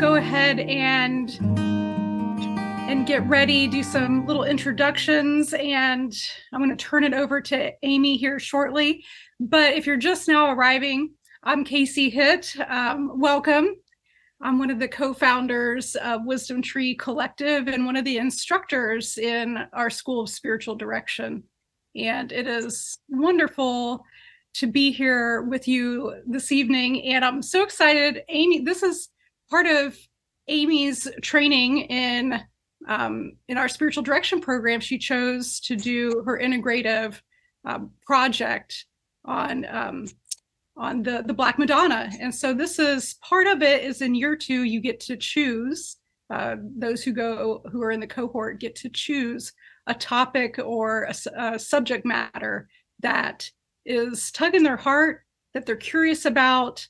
go ahead and get ready, do some little introductions, and I'm going to turn it over to Amy here shortly. But if you're just now arriving, I'm Casey Hitt. Welcome. I'm one of the co-founders of Wisdom Tree Collective and one of the instructors in our School of Spiritual Direction. And it is wonderful to be here with you this evening. And I'm so excited. Amy, this is part of Amy's training in our spiritual direction program. She chose to do her integrative project on the Black Madonna. And so this is part of it is in year 2, you get to choose, those who are in the cohort get to choose a topic or a subject matter that is tugging their heart, that they're curious about,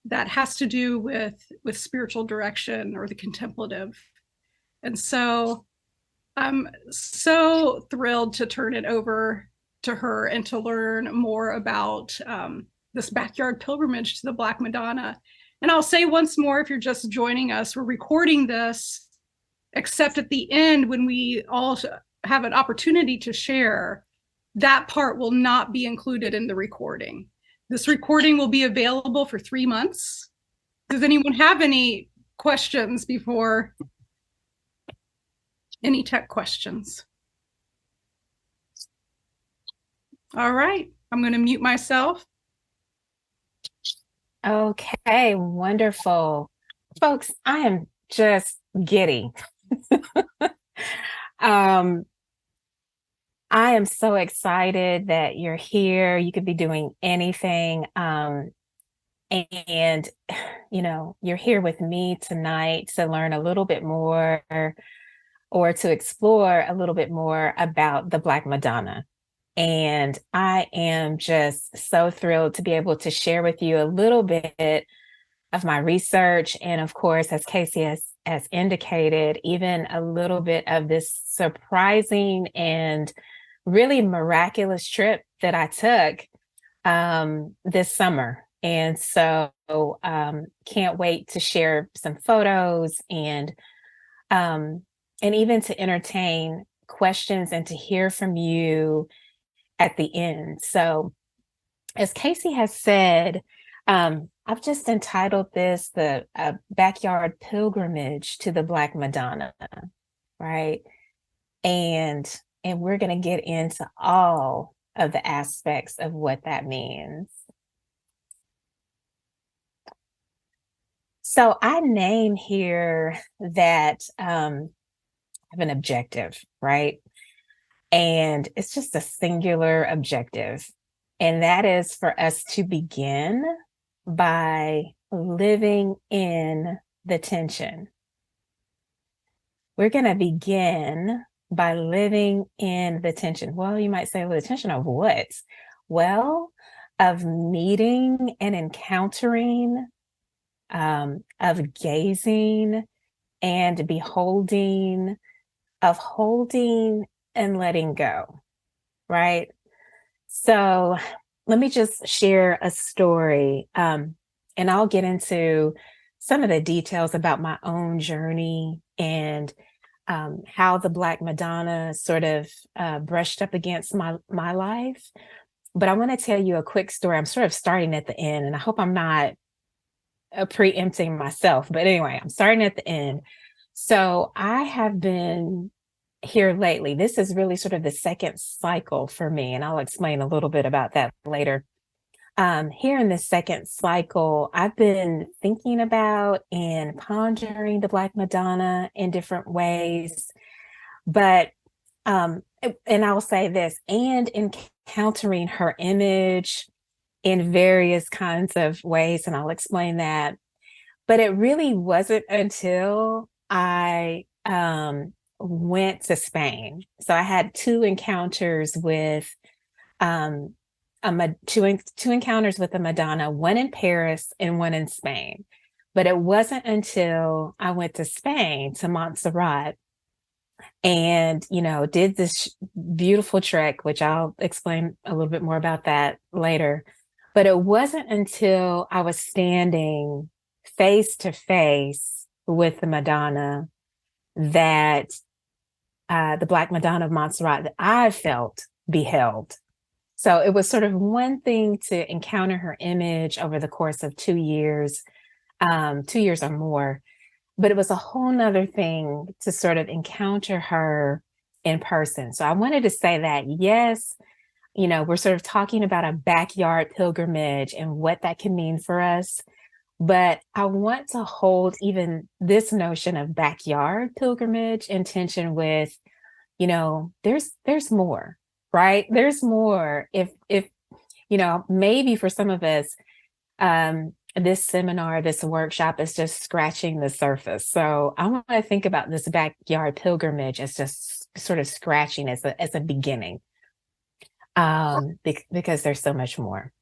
that has to do with spiritual direction or the contemplative. And so I'm so thrilled to turn it over to her and to learn more about this backyard pilgrimage to the Black Madonna. And I'll say once more, if you're just joining us, we're recording this, except at the end when we all have an opportunity to share, that part will not be included in the recording. This recording will be available for 3 months. Does anyone have any questions before? Any tech questions? All right, I'm going to mute myself. Okay, wonderful. Folks, I am just giddy. I am so excited that you're here. You could be doing anything. And, you're here with me tonight to learn a little bit more or to explore a little bit more about the Black Madonna. And I am just so thrilled to be able to share with you a little bit of my research. And of course, as Casey has indicated, even a little bit of this surprising and really miraculous trip that I took this summer. And so can't wait to share some photos and even to entertain questions and to hear from you at the end. So as Casey has said, I've just entitled this the backyard pilgrimage to the Black Madonna, right? And we're going to get into all of the aspects of what that means. So I name here that I have an objective, right? And it's just a singular objective. And that is for us to begin by living in the tension. We're going to begin by living in the tension. Well, you might say, well, the tension of what? Well, of meeting and encountering, of gazing and beholding, of holding and letting go, right? So let me just share a story, and I'll get into some of the details about my own journey and how the Black Madonna sort of brushed up against my life. But I want to tell you a quick story. I'm sort of starting at the end, and I hope I'm not preempting myself. But anyway, I'm starting at the end. So I have been here lately. This is really sort of the second cycle for me, and I'll explain a little bit about that later. Here in the second cycle, I've been thinking about and pondering the Black Madonna in different ways. But, and I'll say this, and encountering her image in various kinds of ways, and I'll explain that. But it really wasn't until I went to Spain. So I had two encounters with two encounters with the Madonna, one in Paris and one in Spain. But it wasn't until I went to Spain, to Montserrat, and, did this beautiful trek, which I'll explain a little bit more about that later. But it wasn't until I was standing face to face with the Madonna that the Black Madonna of Montserrat that I felt beheld. So it was sort of one thing to encounter her image over the course of 2 years, 2 years or more, but it was a whole nother thing to sort of encounter her in person. So I wanted to say that, yes, we're sort of talking about a backyard pilgrimage and what that can mean for us. But I want to hold even this notion of backyard pilgrimage in tension with, there's more, right? There's more. If maybe for some of us, this seminar, this workshop is just scratching the surface. So I want to think about this backyard pilgrimage as just sort of scratching as a beginning, because there's so much more.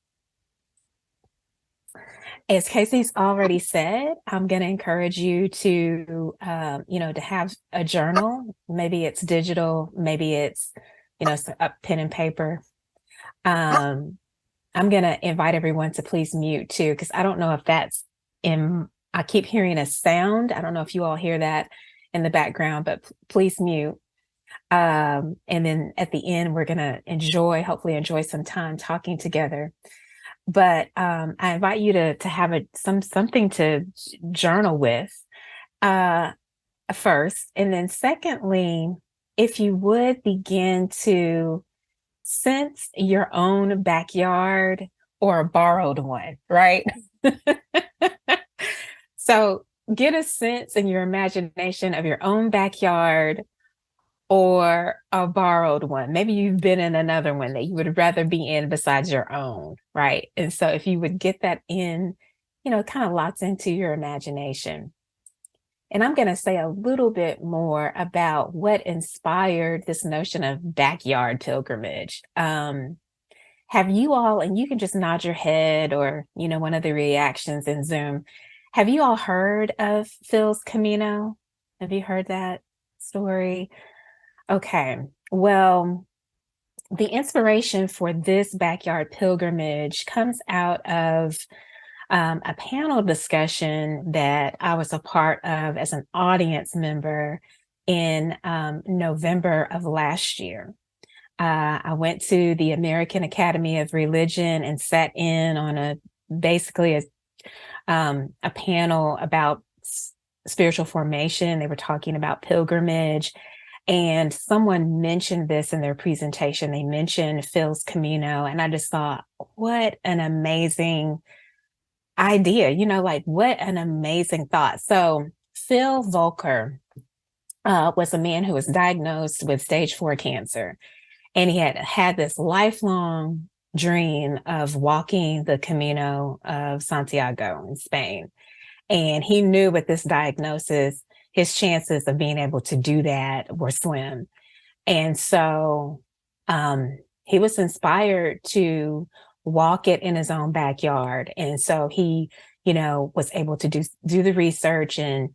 As Casey's already said, I'm going to encourage you to, to have a journal. Maybe it's digital, maybe it's, a pen and paper. I'm going to invite everyone to please mute too, because I don't know if that's I keep hearing a sound. I don't know if you all hear that in the background, but please mute. And then at the end, we're going to hopefully enjoy some time talking together. But I invite you to have something to journal with first. And then secondly, if you would begin to sense your own backyard or a borrowed one, right? So get a sense in your imagination of your own backyard or a borrowed one. Maybe you've been in another one that you would rather be in besides your own, right? And so if you would get that in, kind of locked into your imagination. And I'm going to say a little bit more about what inspired this notion of backyard pilgrimage. Have you all, and you can just nod your head or, one of the reactions in Zoom, have you all heard of Phil's Camino? Have you heard that story? Okay, well, the inspiration for this backyard pilgrimage comes out of a panel discussion that I was a part of as an audience member in November of last year. I went to the American Academy of Religion and sat in on basically a panel about spiritual formation. They were talking about pilgrimage. And someone mentioned this in their presentation. They mentioned Phil's Camino. And I just thought, what an amazing idea, what an amazing thought. So Phil Volker was a man who was diagnosed with stage 4 cancer. And he had this lifelong dream of walking the Camino of Santiago in Spain. And he knew with this diagnosis, his chances of being able to do that were slim. And so he was inspired to walk it in his own backyard. And so he, was able to do the research and,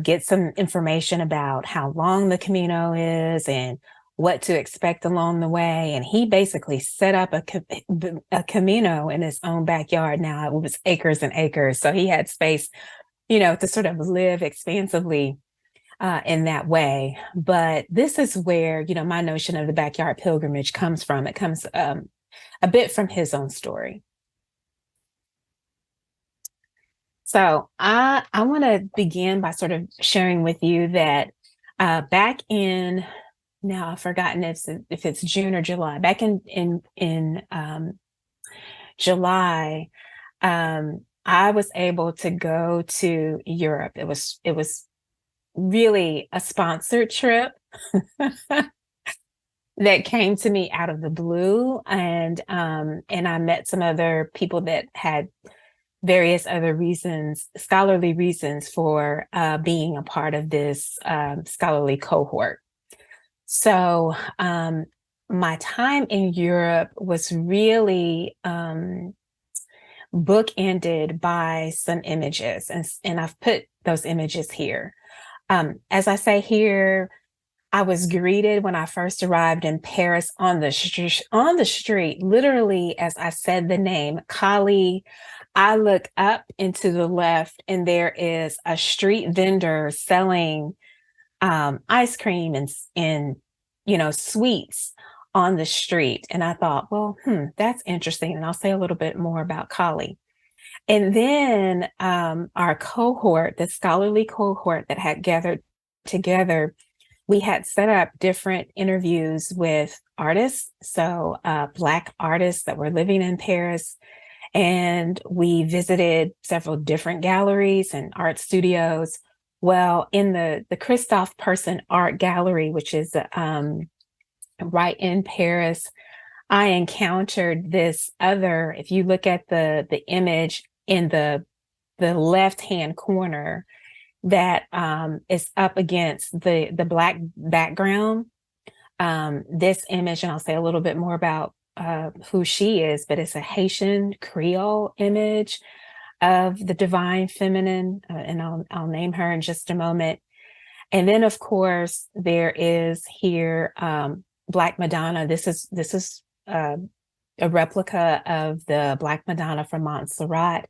get some information about how long the Camino is and what to expect along the way. And he basically set up a Camino in his own backyard. Now it was acres and acres. So he had space, to sort of live expansively in that way. But this is where, my notion of the backyard pilgrimage comes from. It comes a bit from his own story. So I want to begin by sort of sharing with you that back in, now I've forgotten if it's June or July, back in July, I was able to go to Europe. It was really a sponsored trip that came to me out of the blue. And I met some other people that had various other reasons, scholarly reasons for being a part of this scholarly cohort. So my time in Europe was really bookended by some images, and I've put those images here. As I say here, I was greeted when I first arrived in Paris on the street, literally as I said the name, Kali. I look up and to the left, and there is a street vendor selling ice cream and sweets on the street. And I thought, well, that's interesting. And I'll say a little bit more about Kali. And then our cohort, the scholarly cohort that had gathered together, we had set up different interviews with artists, so Black artists that were living in Paris. And we visited several different galleries and art studios. Well, in the Christophe Person Art Gallery, which is right in Paris, I encountered this other, if you look at the image in the left-hand corner that is up against the black background, this image, and I'll say a little bit more about who she is, but it's a Haitian Creole image of the divine feminine, and I'll name her in just a moment. And then, of course, there is here Black Madonna. This is a replica of the Black Madonna from Montserrat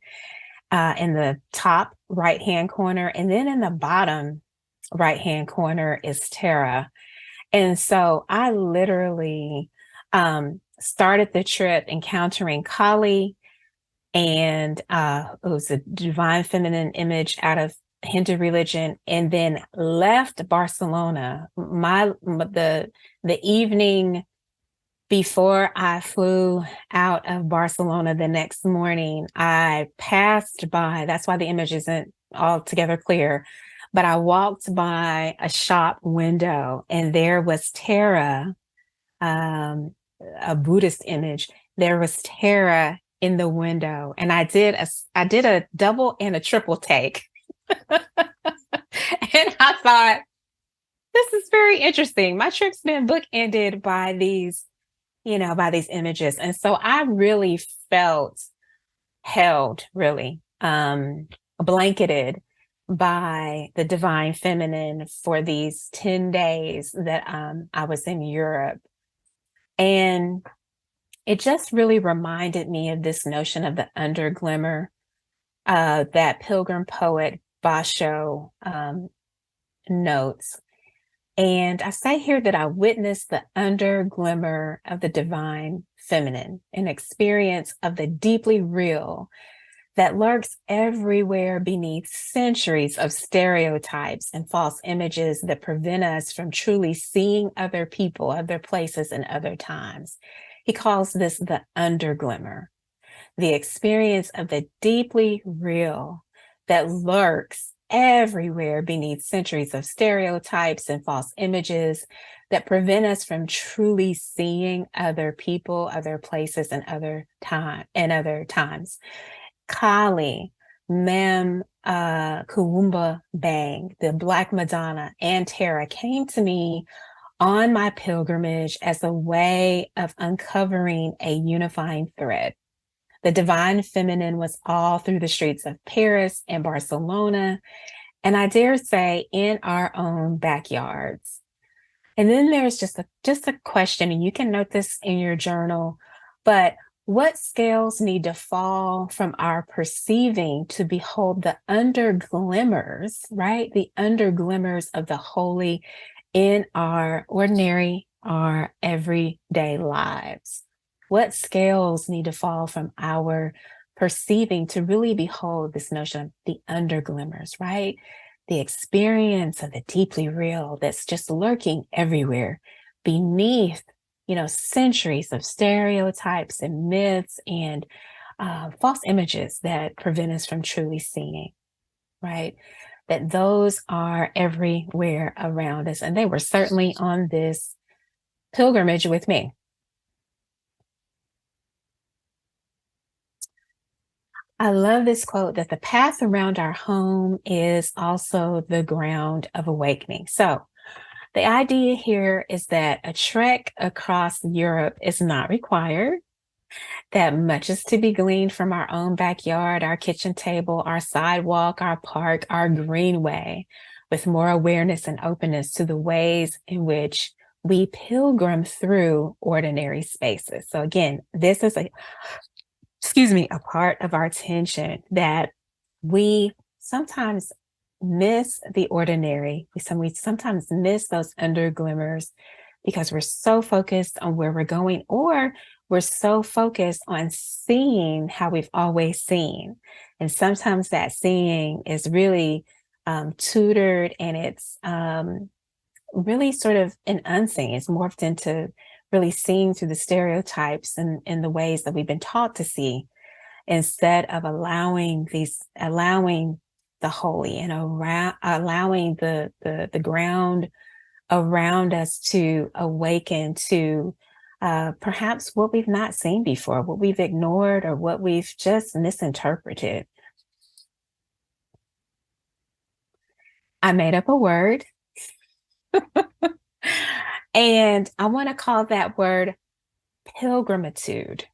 in the top right-hand corner. And then in the bottom right-hand corner is Tara. And so I literally started the trip encountering Kali, and it was a divine feminine image out of Hindu religion, and then left Barcelona. The evening before I flew out of Barcelona the next morning, I passed by, that's why the image isn't altogether clear, but I walked by a shop window, and there was Tara, a Buddhist image. There was Tara in the window, and I did a double and a triple take. And I thought, this is very interesting. My trip's been bookended by these images. And so I really felt held, really blanketed by the divine feminine for these 10 days that I was in Europe. And it just really reminded me of this notion of the underglimmer that pilgrim poet Basho notes. And I say here that I witnessed the underglimmer of the divine feminine, an experience of the deeply real that lurks everywhere beneath centuries of stereotypes and false images that prevent us from truly seeing other people, other places, and other times. He calls this the underglimmer, the experience of the deeply real that lurks everywhere beneath centuries of stereotypes and false images that prevent us from truly seeing other people, other places, and other times. Kali, Mem Kuwumba Bang, the Black Madonna, and Tara came to me on my pilgrimage as a way of uncovering a unifying thread. The divine feminine was all through the streets of Paris and Barcelona, and I dare say in our own backyards. And then there's just a question, and you can note this in your journal, but what scales need to fall from our perceiving to behold the underglimmers, right? The underglimmers of the holy in our ordinary, our everyday lives. What scales need to fall from our perceiving to really behold this notion of the underglimmers, right? The experience of the deeply real that's just lurking everywhere beneath, centuries of stereotypes and myths and false images that prevent us from truly seeing, right? That those are everywhere around us. And they were certainly on this pilgrimage with me. I love this quote that the path around our home is also the ground of awakening. So the idea here is that a trek across Europe is not required, that much is to be gleaned from our own backyard, our kitchen table, our sidewalk, our park, our greenway, with more awareness and openness to the ways in which we pilgrim through ordinary spaces. So again, this is excuse me, a part of our attention that we sometimes miss the ordinary. We sometimes miss those under glimmers because we're so focused on where we're going, or we're so focused on seeing how we've always seen. And sometimes that seeing is really tutored, and it's really sort of an unseen. It's morphed into really seeing through the stereotypes and in the ways that we've been taught to see, instead of allowing the holy and allowing the ground around us to awaken to perhaps what we've not seen before, what we've ignored, or what we've just misinterpreted. I made up a word, and I want to call that word pilgrimitude.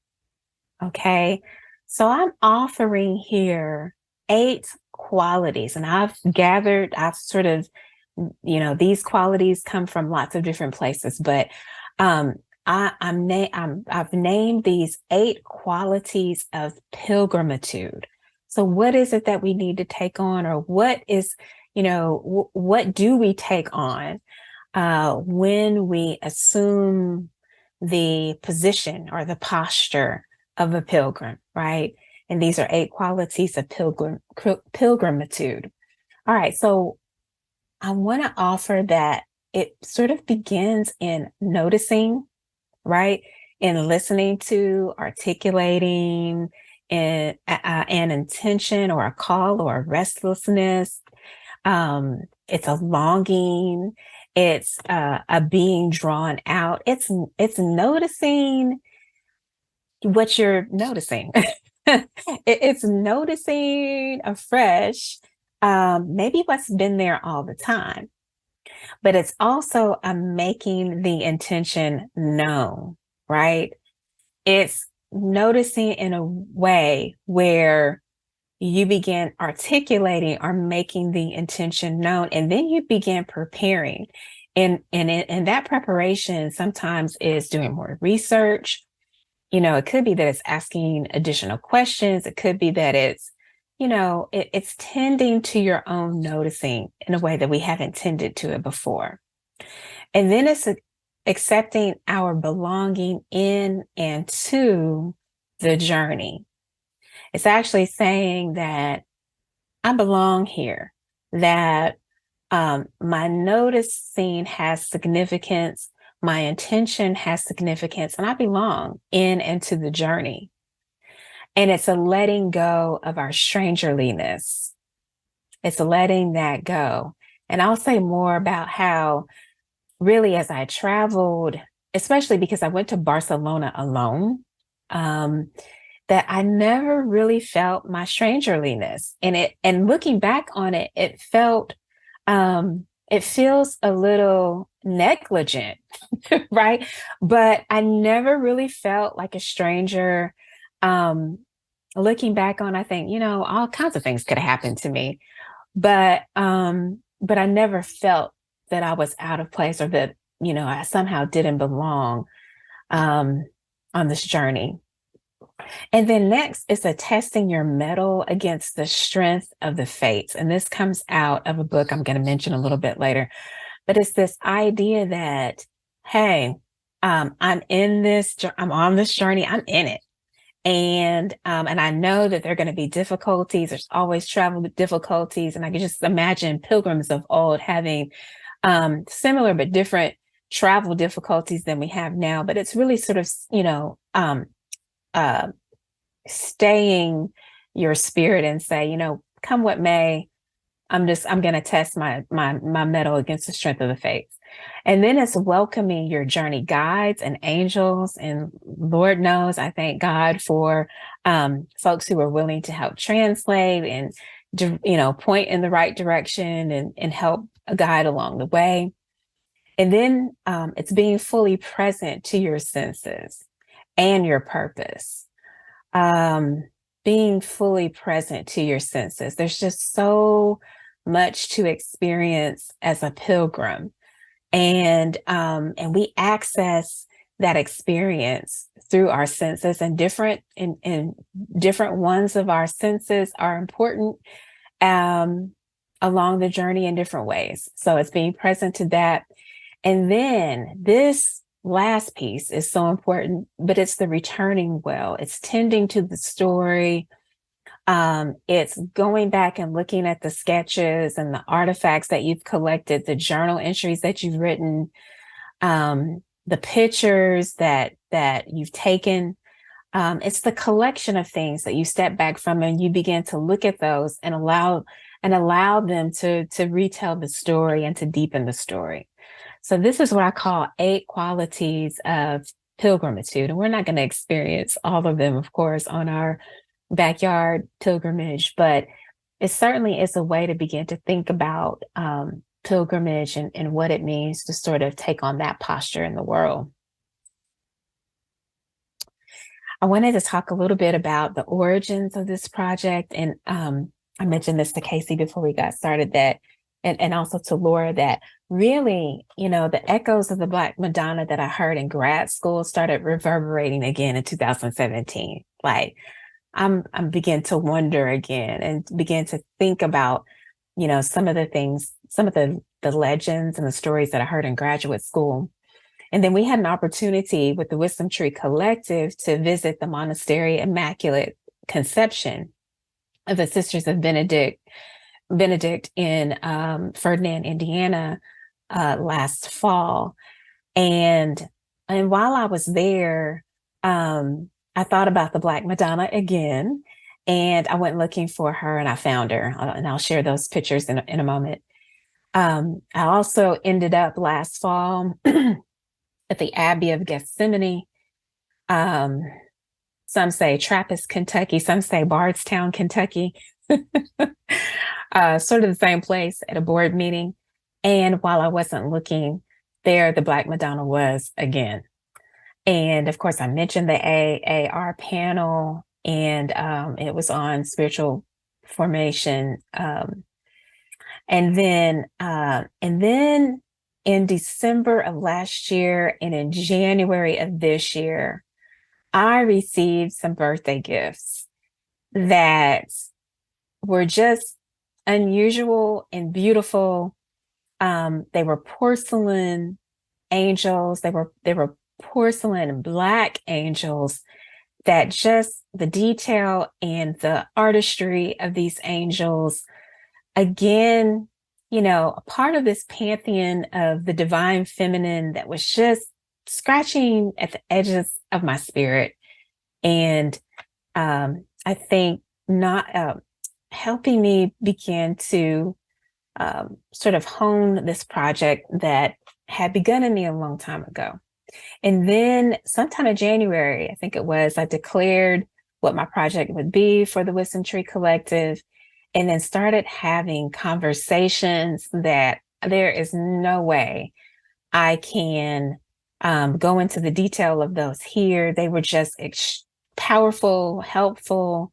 Okay. So I'm offering here 8 qualities, and I've sort of, these qualities come from lots of different places, but I've named these 8 qualities of pilgrimitude. So what is it that we need to take on, or what is, what do we take on when we assume the position or the posture of a pilgrim, right? And these are 8 qualities of pilgrimitude. All right, so I want to offer that it sort of begins in noticing, right? In listening to, articulating, in an intention or a call or a restlessness. It's a longing. It's a being drawn out. It's noticing what you're noticing. It's noticing afresh, maybe what's been there all the time, but it's also making the intention known, right? It's noticing in a way where you begin articulating or making the intention known, and then you begin preparing. And that preparation sometimes is doing more research. It could be that it's asking additional questions. It could be that it's, it's tending to your own noticing in a way that we haven't tended to it before. And then it's accepting our belonging in and to the journey. It's actually saying that I belong here, that my noticing has significance, my intention has significance, and I belong in and to the journey. And it's a letting go of our strangerliness. It's letting that go. And I'll say more about how, really, as I traveled, especially because I went to Barcelona alone, that I never really felt my strangerliness. And looking back on it, it feels a little negligent, right? But I never really felt like a stranger. Looking back on, I think, all kinds of things could have happened to me, but I never felt that I was out of place, or that, I somehow didn't belong on this journey. And then next is testing your mettle against the strength of the fates. And this comes out of a book I'm going to mention a little bit later. But it's this idea that, hey, I'm on this journey, I'm in it. And I know that there are going to be difficulties. There's always travel difficulties. And I can just imagine pilgrims of old having similar but different travel difficulties than we have now. But it's really sort of, staying your spirit and say, come what may, I'm going to test my mettle against the strength of the fates. And then it's welcoming your journey guides and angels. And Lord knows, I thank God for folks who are willing to help translate and, point in the right direction and help guide along the way. And then it's being fully present to your senses and your purpose. Being fully present to your senses. There's just so much to experience as a pilgrim. And we access that experience through our senses, and different ones of our senses are important along the journey in different ways. So it's being present to that. And then this last piece is so important, but it's the returning well. It's tending to the story. It's going back and looking at the sketches and the artifacts that you've collected, the journal entries that you've written, the pictures that you've taken. It's the collection of things that you step back from and you begin to look at those and allow them to retell the story and to deepen the story. So this is what I call 8 qualities of pilgrimitude. And we're not going to experience all of them, of course, on our backyard pilgrimage, but it certainly is a way to begin to think about pilgrimage and what it means to sort of take on that posture in the world. I wanted to talk a little bit about the origins of this project. And I mentioned this to Casey before we got started, that and also to Laura, that really, the echoes of the Black Madonna that I heard in grad school started reverberating again in 2017. Like I'm begin to wonder again and begin to think about, some of the things, some of the legends and the stories that I heard in graduate school. And then we had an opportunity with the Wisdom Tree Collective to visit the Monastery Immaculate Conception of the Sisters of Benedict in Ferdinand, Indiana, last fall. And while I was there, I thought about the Black Madonna again, and I went looking for her and I found her, and I'll share those pictures in a moment. I also ended up last fall at the Abbey of Gethsemane. Some say Trappist, Kentucky, some say Bardstown, Kentucky. Sort of the same place at a board meeting. And while I wasn't looking there, the Black Madonna was again. And of course, I mentioned the AAR panel, and it was on spiritual formation. And then in December of last year and in January of this year, I received some birthday gifts that were just unusual and beautiful. They were porcelain angels. They were porcelain Black angels that just the detail and the artistry of these angels, again, a part of this pantheon of the divine feminine that was just scratching at the edges of my spirit. And I think not helping me begin to sort of hone this project that had begun in me a long time ago. And then sometime in January, I think it was, I declared what my project would be for the Wisdom Tree Collective, and then started having conversations that there is no way I can go into the detail of those here. They were just powerful, helpful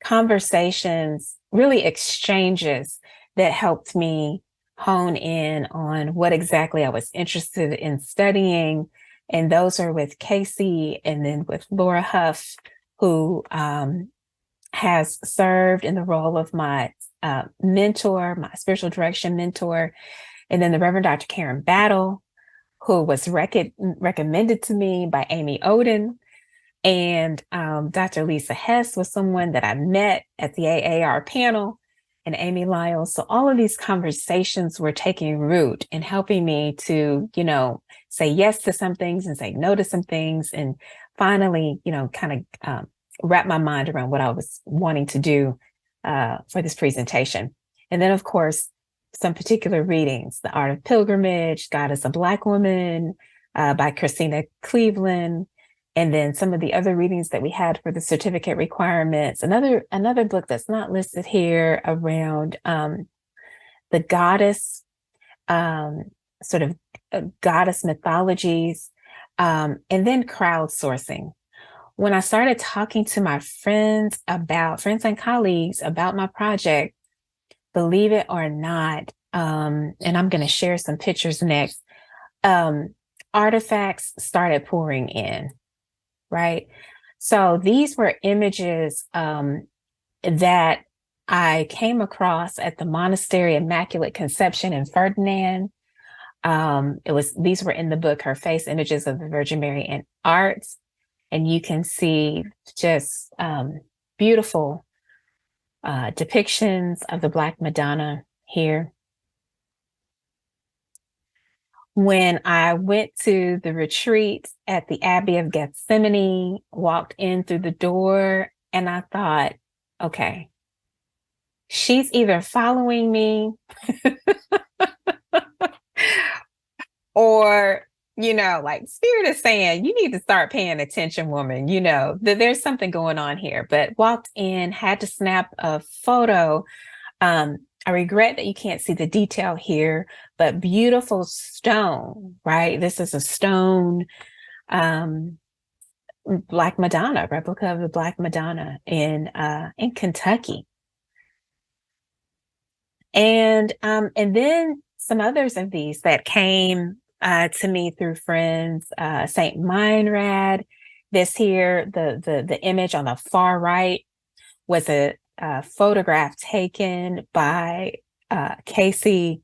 conversations, really exchanges that helped me hone in on what exactly I was interested in studying. And those are with Casey and then with Laura Huff, who has served in the role of my mentor, my spiritual direction mentor. And then the Reverend Dr. Karen Battle, who was recommended to me by Amy Oden. And Dr. Lisa Hess was someone that I met at the AAR panel, and Amy Lyles. So all of these conversations were taking root and helping me to, say yes to some things and say no to some things. And finally, kind of wrap my mind around what I was wanting to do for this presentation. And then, of course, some particular readings: The Art of Pilgrimage, God is a Black Woman by Christina Cleveland. And then some of the other readings that we had for the certificate requirements. Another book that's not listed here around the goddess, sort of goddess mythologies, and then crowdsourcing. When I started talking to my friends and colleagues about my project, believe it or not, and I'm going to share some pictures next, artifacts started pouring in, right? So these were images that I came across at the Monastery Immaculate Conception in Ferdinand. These were in the book Her Face, Images of the Virgin Mary in Arts. And you can see just beautiful depictions of the Black Madonna here. When I went to the retreat at the Abbey of Gethsemane, walked in through the door, and I thought, okay, she's either following me or, like Spirit is saying, you need to start paying attention, woman. There's something going on here. But walked in, had to snap a photo. I regret that you can't see the detail here, but beautiful stone, right? This is a stone Black Madonna, replica of the Black Madonna in Kentucky. And then some others of these that came to me through friends, Saint Meinrad. This here, the image on the far right was a photograph taken by Casey,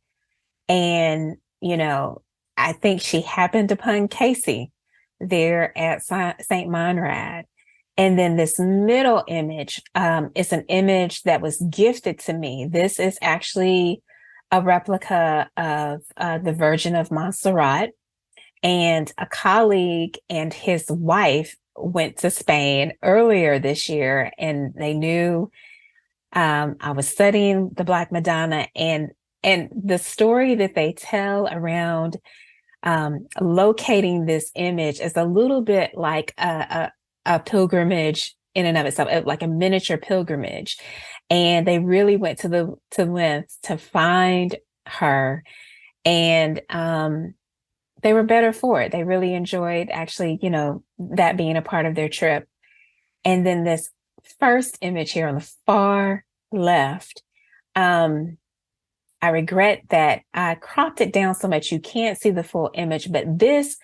and I think she happened upon Casey there at Saint Meinrad. And then this middle image is an image that was gifted to me. This is actually a replica of the Virgin of Montserrat. And a colleague and his wife went to Spain earlier this year, and they knew I was studying the Black Madonna, and the story that they tell around locating this image is a little bit like a pilgrimage in and of itself, like a miniature pilgrimage. And they really went to lengths to find her, and they were better for it. They really enjoyed actually, that being a part of their trip. And then this first image here on the far left, I regret that I cropped it down so much you can't see the full image, but this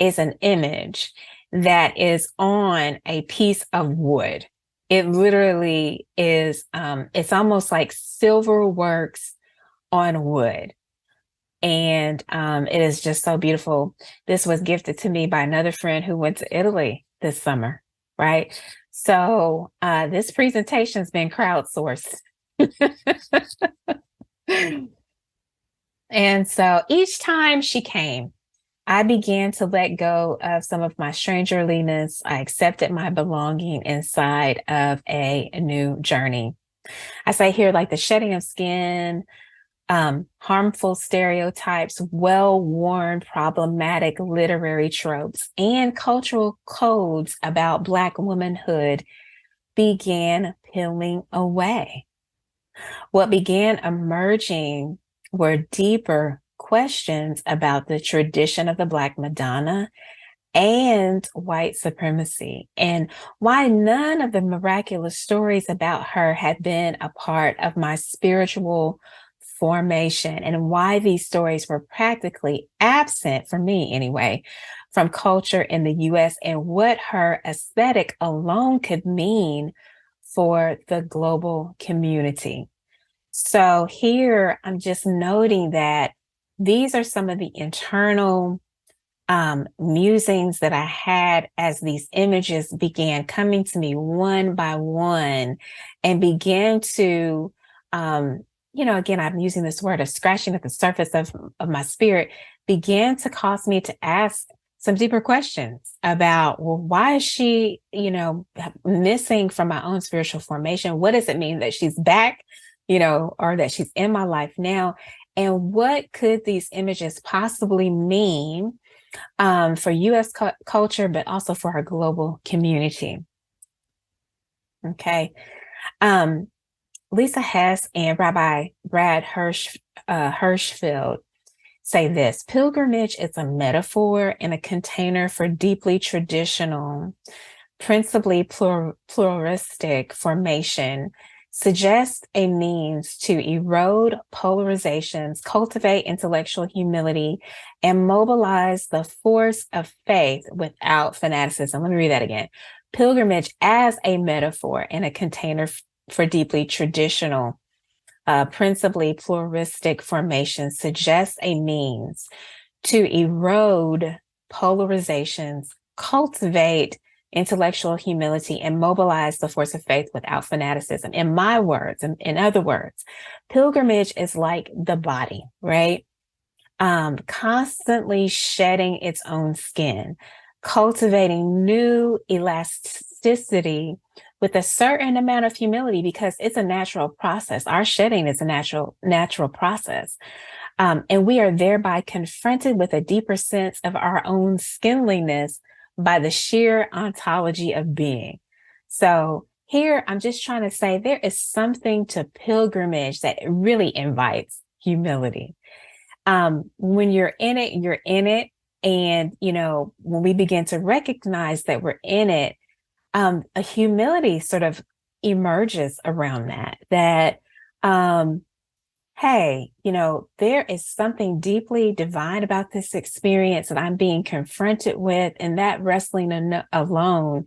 is an image that is on a piece of wood. It literally is, it's almost like silver works on wood. And it is just so beautiful. This was gifted to me by another friend who went to Italy this summer, right? So this presentation's been crowdsourced. And so each time she came, I began to let go of some of my strangerliness. I accepted my belonging inside of a new journey. I say here, like the shedding of skin, harmful stereotypes, well-worn, problematic literary tropes, and cultural codes about Black womanhood began peeling away. What began emerging were deeper questions about the tradition of the Black Madonna and white supremacy, and why none of the miraculous stories about her had been a part of my spiritual formation, and why these stories were practically absent, for me anyway, from culture in the US, and what her aesthetic alone could mean for the global community. So here I'm just noting that these are some of the internal musings that I had as these images began coming to me one by one, and began to, again, I'm using this word of scratching at the surface of my spirit, began to cause me to ask some deeper questions about, well, why is she, missing from my own spiritual formation? What does it mean that she's back, or that she's in my life now? And what could these images possibly mean for US culture, but also for our global community? Okay. Lisa Hess and Rabbi Brad Hirschfeld say this: pilgrimage is a metaphor and a container for deeply traditional, principally pluralistic formation suggests a means to erode polarizations, cultivate intellectual humility, and mobilize the force of faith without fanaticism. Let me read that again. Pilgrimage as a metaphor and a container for deeply traditional, principally pluralistic formations suggests a means to erode polarizations, cultivate intellectual humility, and mobilize the force of faith without fanaticism. In my words, in other words, pilgrimage is like the body, right? Constantly shedding its own skin, cultivating new elasticity with a certain amount of humility, because it's a natural process. Our shedding is a natural process. And we are thereby confronted with a deeper sense of our own skinliness by the sheer ontology of being. So here, I'm just trying to say there is something to pilgrimage that really invites humility. When you're in it, you're in it. And, when we begin to recognize that we're in it, a humility sort of emerges around that, hey, there is something deeply divine about this experience that I'm being confronted with, and that wrestling alone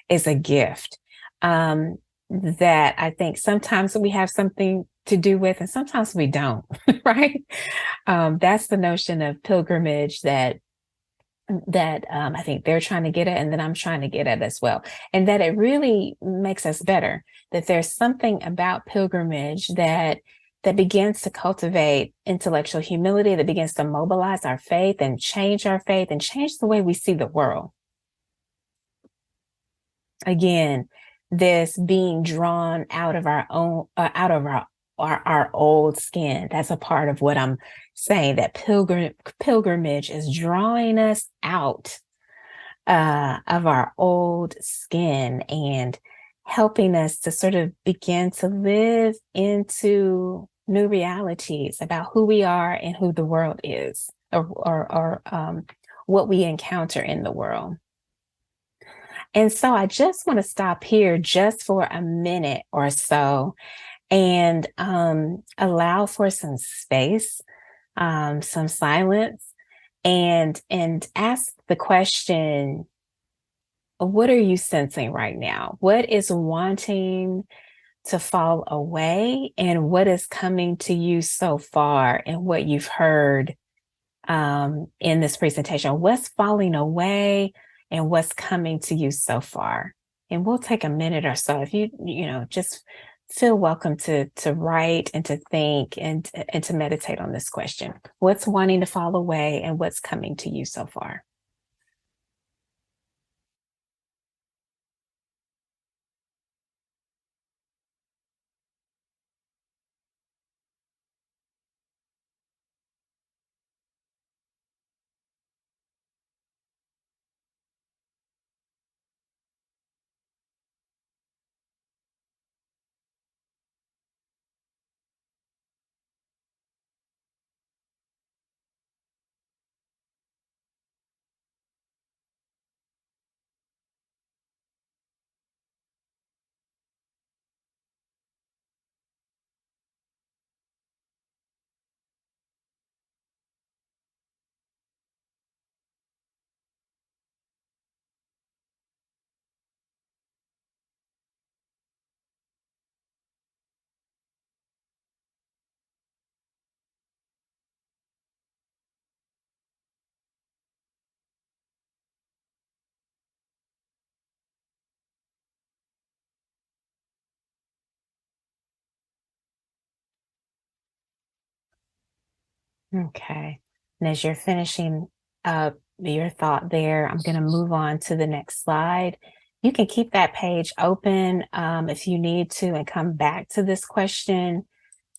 is a gift, that I think sometimes we have something to do with, and sometimes we don't, right? That's the notion of pilgrimage that I think they're trying to get at, and that I'm trying to get at as well. And that it really makes us better, that there's something about pilgrimage that begins to cultivate intellectual humility, that begins to mobilize our faith and change the way we see the world. Again, this being drawn out of our own, out of our old skin. That's a part of what I'm saying, that pilgrimage is drawing us out of our old skin and helping us to sort of begin to live into new realities about who we are and who the world is, or what we encounter in the world. And so I just want to stop here just for a minute or so and allow for some space, some silence, and ask the question, what are you sensing right now? What is wanting to fall away, and what is coming to you so far, and what you've heard in this presentation? What's falling away and what's coming to you so far? And we'll take a minute or so. If you just feel welcome to write and to think and to meditate on this question. What's wanting to fall away and what's coming to you so far? Okay. And as you're finishing up your thought there, I'm going to move on to the next slide. You can keep that page open if you need to, and come back to this question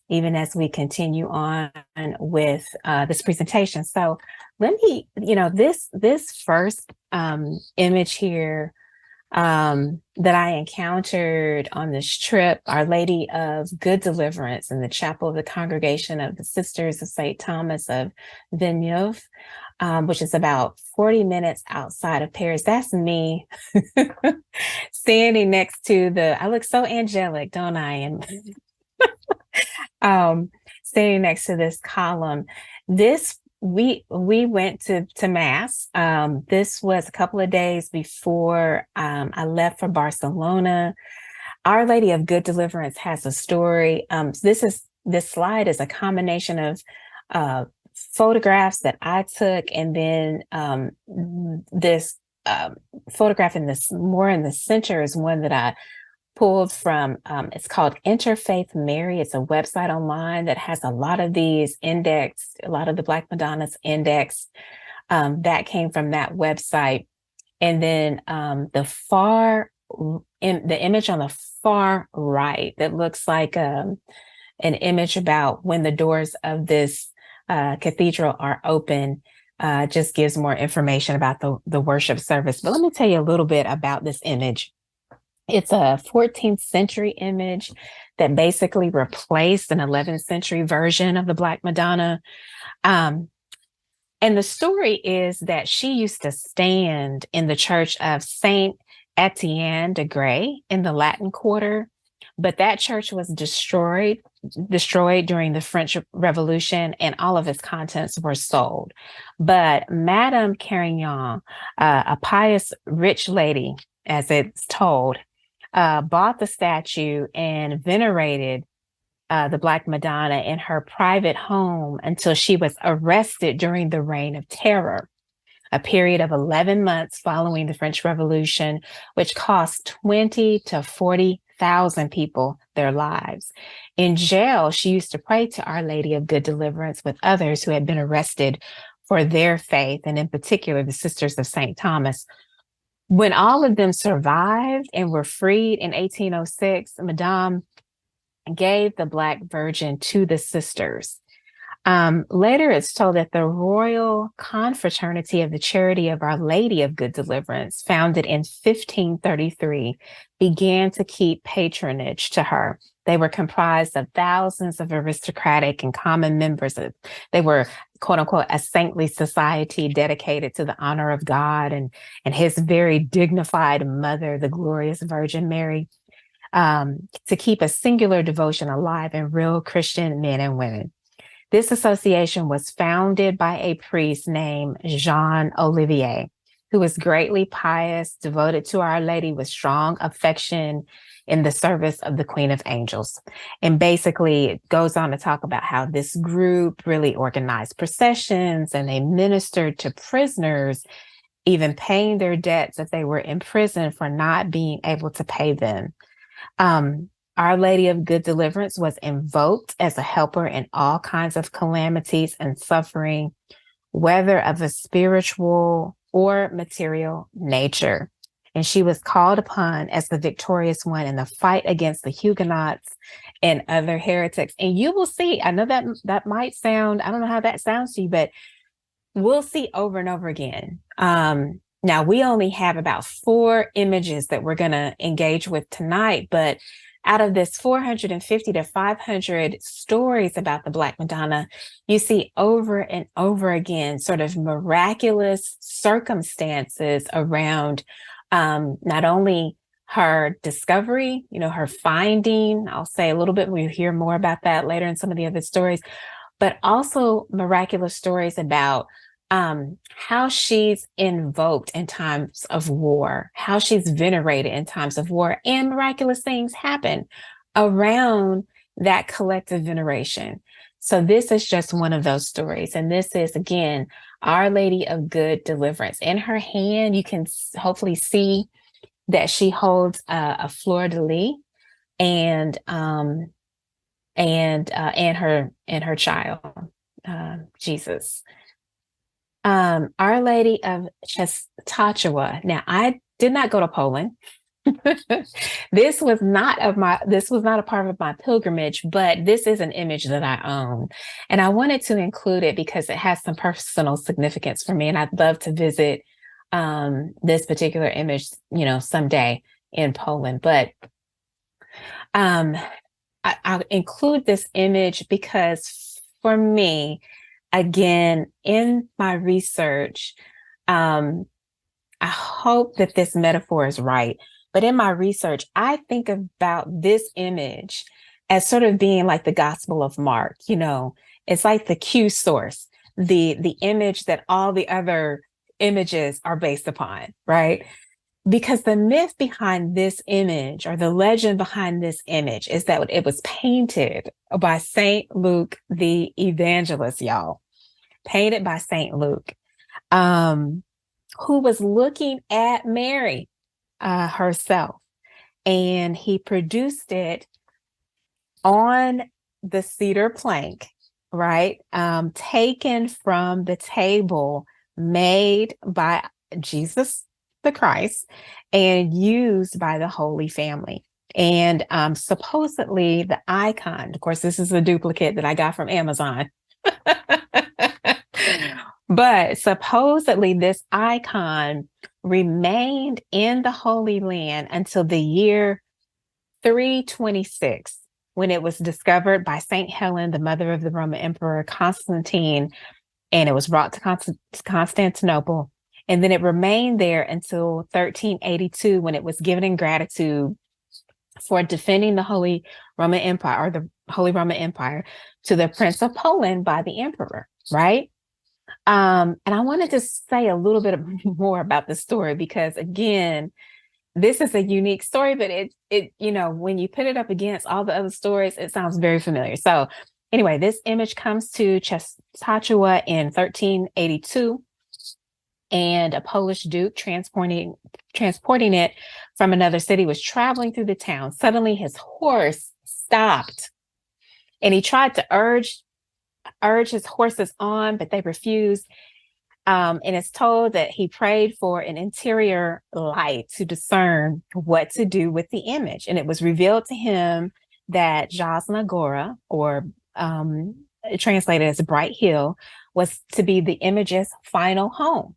even as we continue on with this presentation. So let me, this first image here that I encountered on this trip, Our Lady of Good Deliverance in the chapel of the Congregation of the Sisters of St. Thomas of Villeneuve. which is about 40 minutes outside of Paris. That's me standing next to I look so angelic, don't I? And standing next to this column. We went to mass. This was a couple of days before I left for Barcelona. Our Lady of Good Deliverance has a story. This slide is a combination of photographs that I took, and then this photograph in this more in the center is one that I pulled from. It's called Interfaith Mary. It's a website online that has a lot of these indexed, a lot of the Black Madonnas indexed. That came from that website. And then the image on the far right that looks like an image about when the doors of this cathedral are open, just gives more information about the worship service. But let me tell you a little bit about this image. It's a 14th century image that basically replaced an 11th century version of the Black Madonna. And the story is that she used to stand in the church of Saint Etienne de Grey in the Latin Quarter, but that church was destroyed during the French Revolution, and all of its contents were sold. But Madame Carignan, a pious rich lady, as it's told, bought the statue and venerated the Black Madonna in her private home until she was arrested during the Reign of Terror, a period of 11 months following the French Revolution, which cost 20 to 40,000 people their lives. In jail, she used to pray to Our Lady of Good Deliverance with others who had been arrested for their faith, and in particular, the Sisters of St. Thomas. When all of them survived and were freed in 1806, Madame gave the Black Virgin to the sisters. Later, it's told that the Royal Confraternity of the Charity of Our Lady of Good Deliverance, founded in 1533, began to keep patronage to her. They were comprised of thousands of aristocratic and common members. They were, quote unquote, a saintly society dedicated to the honor of God and his very dignified mother, the glorious Virgin Mary, to keep a singular devotion alive in real Christian men and women. This association was founded by a priest named Jean Olivier, who was greatly pious, devoted to Our Lady with strong affection in the service of the Queen of Angels. And basically, it goes on to talk about how this group really organized processions and they ministered to prisoners, even paying their debts if they were in prison for not being able to pay them. Our Lady of Good Deliverance was invoked as a helper in all kinds of calamities and suffering, whether of a spiritual or material nature. And she was called upon as the victorious one in the fight against the Huguenots and other heretics. And you will see, I know that might sound, I don't know how that sounds to you, but we'll see over and over again. Now, we only have about 4 images that we're going to engage with tonight, but out of this 450 to 500 stories about the Black Madonna, you see over and over again sort of miraculous circumstances around not only her discovery, her finding. I'll say a little bit, we'll hear more about that later in some of the other stories, but also miraculous stories about how she's invoked in times of war, how she's venerated in times of war, and miraculous things happen around that collective veneration. So this is just one of those stories. And this is, again, Our Lady of Good Deliverance. In her hand, you can hopefully see that she holds a fleur-de-lis and her child, Jesus. Our Lady of Częstochowa. Now, I did not go to Poland. This was not a part of my pilgrimage, but this is an image that I own. And I wanted to include it because it has some personal significance for me. And I'd love to visit this particular image, someday in Poland. But I'll include this image because for me, again, in my research, um, I hope that this metaphor is right. But in my research, I think about this image as sort of being like the Gospel of Mark. It's like the Q source, the image that all the other images are based upon, right? Because the myth behind this image, or the legend behind this image, is that it was painted by Saint Luke the evangelist, y'all. Painted by Saint Luke. Who was looking at Mary herself. And he produced it on the cedar plank, right? Taken from the table made by Jesus the Christ and used by the Holy Family. And supposedly the icon, of course, this is a duplicate that I got from Amazon. But supposedly this icon remained in the Holy Land until the year 326, when it was discovered by St. Helen, the mother of the Roman Emperor Constantine, and it was brought to Constantinople. And then it remained there until 1382, when it was given in gratitude for defending the Holy Roman Empire, or the Holy Roman Empire, to the Prince of Poland by the emperor, right? And I wanted to say a little bit more about the story, because again, this is a unique story, but when you put it up against all the other stories, it sounds very familiar. So anyway, this image comes to Częstochowa in 1382, and a Polish duke transporting it from another city was traveling through the town. Suddenly his horse stopped, and he tried to urge his horses on, but they refused. And it's told that he prayed for an interior light to discern what to do with the image. And it was revealed to him that Jasna Gora, or translated as Bright Hill, was to be the image's final home.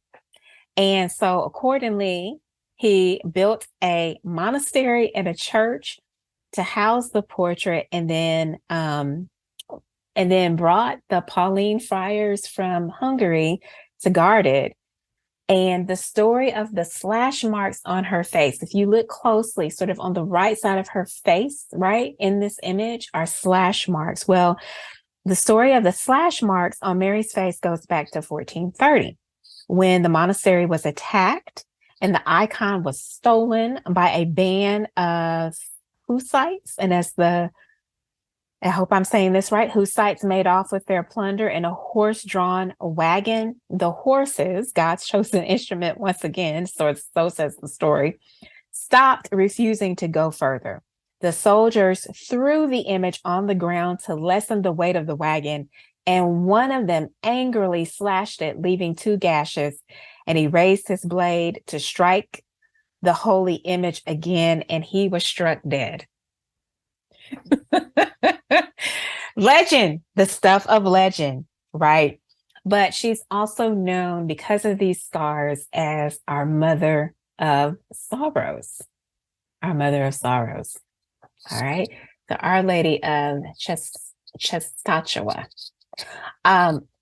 And so accordingly, he built a monastery and a church to house the portrait, and then brought the Pauline friars from Hungary to guard it. And the story of the slash marks on her face, if you look closely, sort of on the right side of her face, right in this image, are slash marks. Well, the story of the slash marks on Mary's face goes back to 1430, when the monastery was attacked and the icon was stolen by a band of Hussites. And I hope I'm saying this right, Hussites made off with their plunder in a horse-drawn wagon. The horses, God's chosen instrument once again, so says the story, stopped, refusing to go further. The soldiers threw the image on the ground to lessen the weight of the wagon, and one of them angrily slashed it, leaving 2 gashes, and he raised his blade to strike the holy image again, and he was struck dead. Legend, the stuff of legend, right? But she's also known, because of these scars, as our mother of sorrows. Our mother of sorrows. All right. So Our Lady of Częstochowa.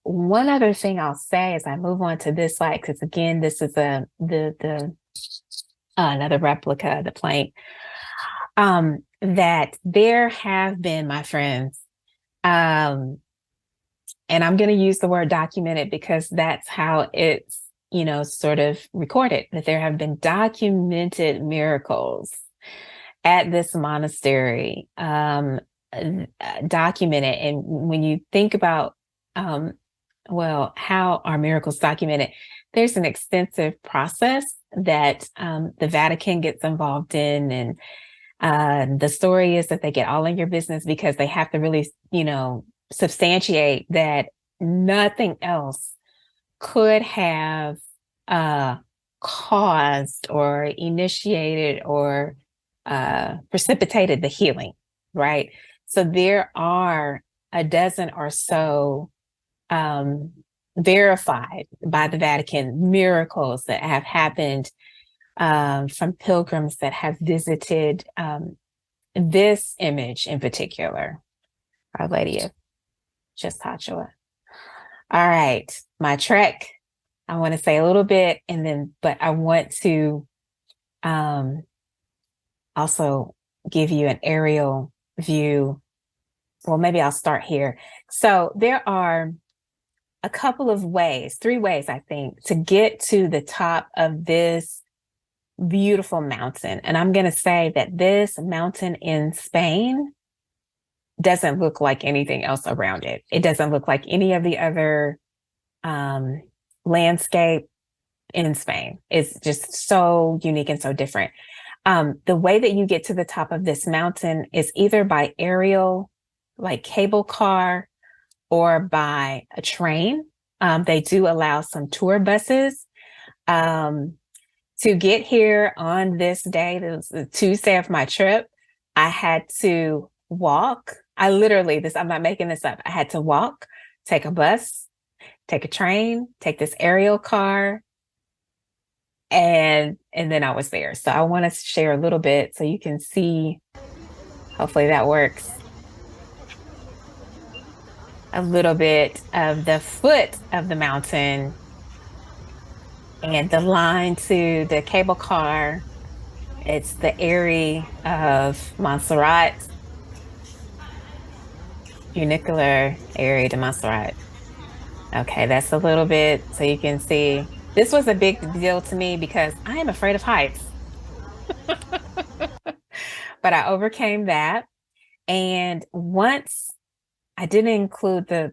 One other thing I'll say as I move on to this slide, because again, this is another replica of the plank. That there have been, my friends, and I'm going to use the word documented because that's how it's, sort of recorded, that there have been documented miracles at this monastery, documented. And when you think about, how are miracles documented? There's an extensive process that the Vatican gets involved in, and the story is that they get all in your business because they have to really, substantiate that nothing else could have caused or initiated or precipitated the healing, right? So there are a dozen or so verified by the Vatican miracles that have happened from pilgrims that have visited this image in particular, Our Lady of Częstochowa. All right, my trek. I want to say a little bit, but I want to um, also give you an aerial view. Well, maybe I'll start here. So there are a couple of ways, three ways, I think, to get to the top of this beautiful mountain. And I'm going to say that this mountain in Spain doesn't look like anything else around it. It doesn't look like any of the other um, landscape in Spain. It's just so unique and so different. The way that you get to the top of this mountain is either by aerial, like cable car, or by a train. They do allow some tour buses. To get here on this day, it was the Tuesday of my trip, I had to walk. I'm not making this up. I had to walk, take a bus, take a train, take this aerial car, and then I was there. So I want to share a little bit so you can see, hopefully that works, a little bit of the foot of the mountain and the line to the cable car. It's the Eyrie of Montserrat, funicular Eyrie de Montserrat. Okay, that's a little bit so you can see. This was a big deal to me because I am afraid of heights. But I overcame that. And once I didn't include the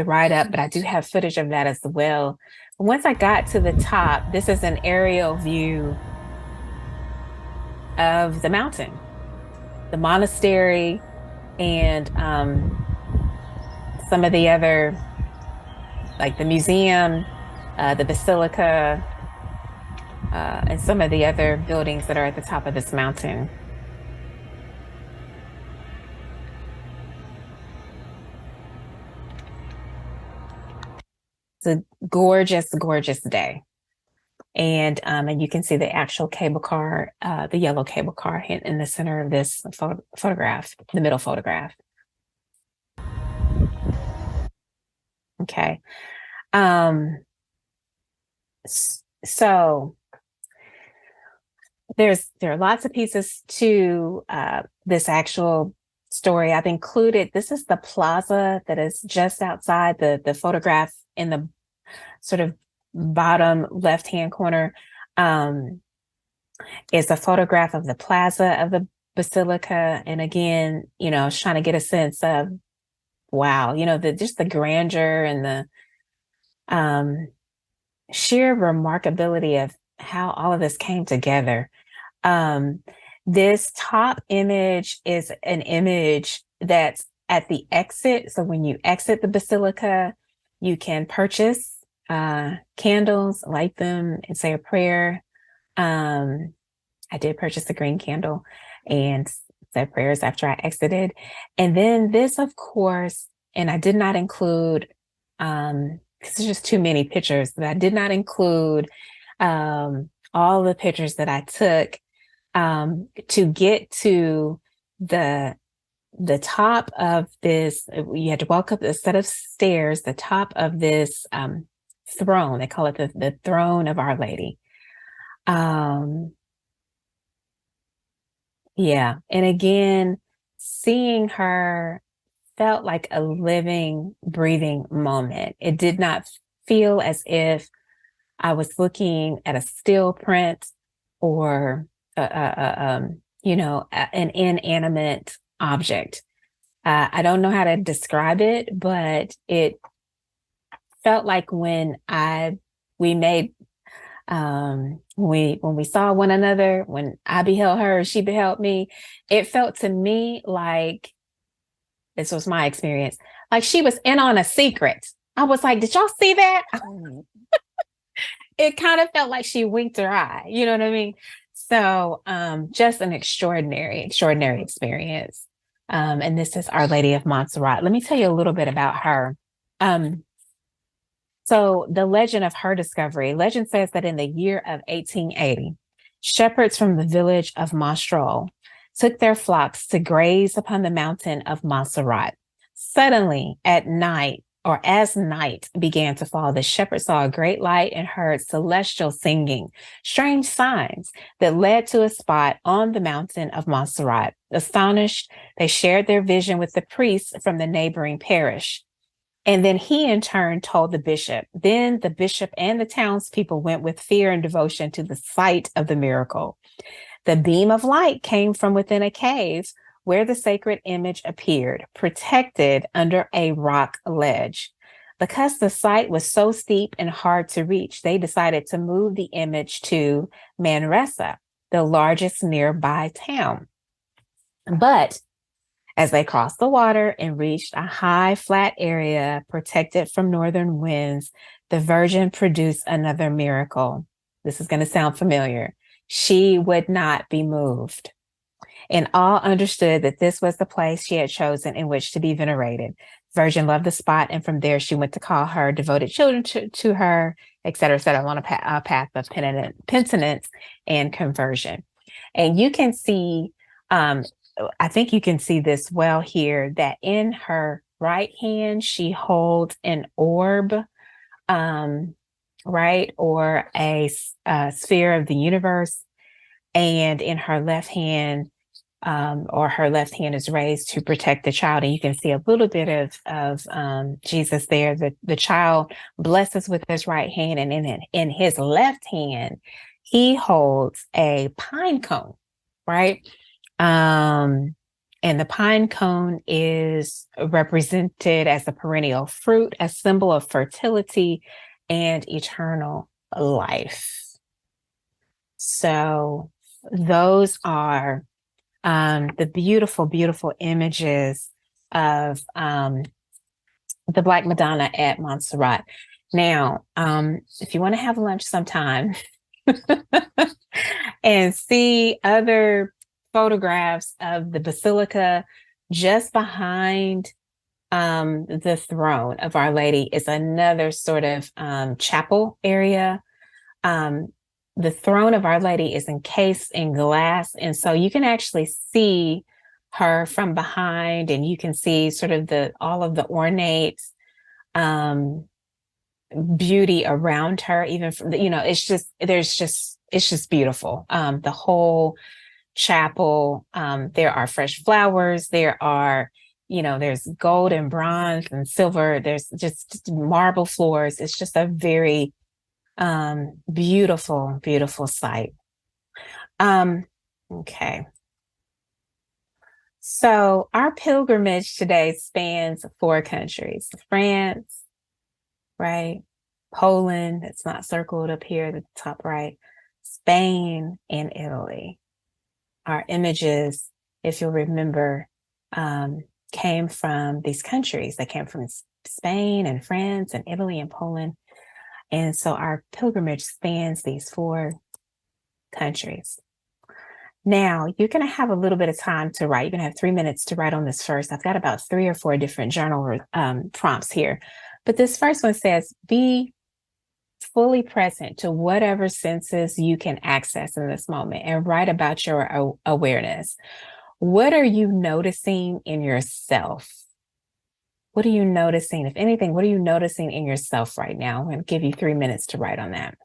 ride up, but I do have footage of that as well. Once I got to the top, this is an aerial view of the mountain, the monastery, and some of the other, like the museum, the basilica, and some of the other buildings that are at the top of this mountain. It's a gorgeous, gorgeous day. And you can see the actual cable car, the yellow cable car in the center of this photograph, the middle photograph. Okay. So there are lots of pieces to this actual story. I've included, this is the plaza that is just outside the photograph in the sort of bottom left-hand corner, is a photograph of the plaza of the basilica. And again, I was trying to get a sense of, wow, just the grandeur and the sheer remarkability of how all of this came together. This top image is an image that's at the exit. So when you exit the basilica, you can purchase candles, light them, and say a prayer. I did purchase a green candle and said prayers after I exited. And then this, of course, and I did not include, because there's just too many pictures, but I did not include all the pictures that I took to get to the top of this. You had to walk up a set of stairs, the top of this throne. They call it the throne of Our Lady. Yeah. And again, seeing her felt like a living, breathing moment. It did not feel as if I was looking at a still print or an inanimate object. I don't know how to describe it, but it felt like when we saw one another, when I beheld her, she beheld me, it felt to me like, this was my experience, like she was in on a secret. I was like, did y'all see that? It kind of felt like she winked her eye. You know what I mean? So just an extraordinary, extraordinary experience. And this is Our Lady of Montserrat. Let me tell you a little bit about her. So the legend of her discovery, legend says that in the year of 1880, shepherds from the village of Montreal took their flocks to graze upon the mountain of Montserrat. Suddenly at night, or as night began to fall, the shepherd saw a great light and heard celestial singing, strange signs that led to a spot on the mountain of Montserrat. Astonished, they shared their vision with the priests from the neighboring parish. And then he, in turn, told the bishop. Then the bishop and the townspeople went with fear and devotion to the site of the miracle. The beam of light came from within a cave where the sacred image appeared, protected under a rock ledge. Because the site was so steep and hard to reach, they decided to move the image to Manresa, the largest nearby town. But as they crossed the water and reached a high, flat area protected from northern winds, the Virgin produced another miracle. This is going to sound familiar. She would not be moved. And all understood that this was the place she had chosen in which to be venerated. Virgin loved the spot, and from there she went to call her devoted children to her, et cetera, on a path of penitence and conversion. And you can see, I think you can see this well here, that in her right hand she holds an orb, right, or a sphere of the universe, and in her left hand, or her left hand is raised to protect the child. And you can see a little bit of Jesus there. The child blesses with his right hand, and in his left hand, he holds a pine cone, right? And the pine cone is represented as a perennial fruit, a symbol of fertility and eternal life. So those are the beautiful, beautiful images of the Black Madonna at Montserrat. Now, if you want to have lunch sometime and see other photographs of the basilica, just behind the throne of Our Lady is another sort of chapel area. The throne of Our Lady is encased in glass, and so you can actually see her from behind, and you can see sort of all of the ornate beauty around her. Even from it's just beautiful. The whole chapel. There are fresh flowers. There's gold and bronze and silver. There's just marble floors. It's just a very beautiful, beautiful sight. Okay. So our pilgrimage today spans 4 countries: France, right? Poland, it's not circled up here at the top right, Spain, and Italy. Our images, if you'll remember, came from these countries. They came from Spain and France and Italy and Poland. And so our pilgrimage spans these 4 countries. Now, you're going to have a little bit of time to write. You're going to have 3 minutes to write on this first. I've got about 3 or 4 different journal prompts here. But this first one says, be fully present to whatever senses you can access in this moment and write about your awareness. What are you noticing in yourself? What are you noticing? If anything, what are you noticing in yourself right now? I'm going to give you 3 minutes to write on that.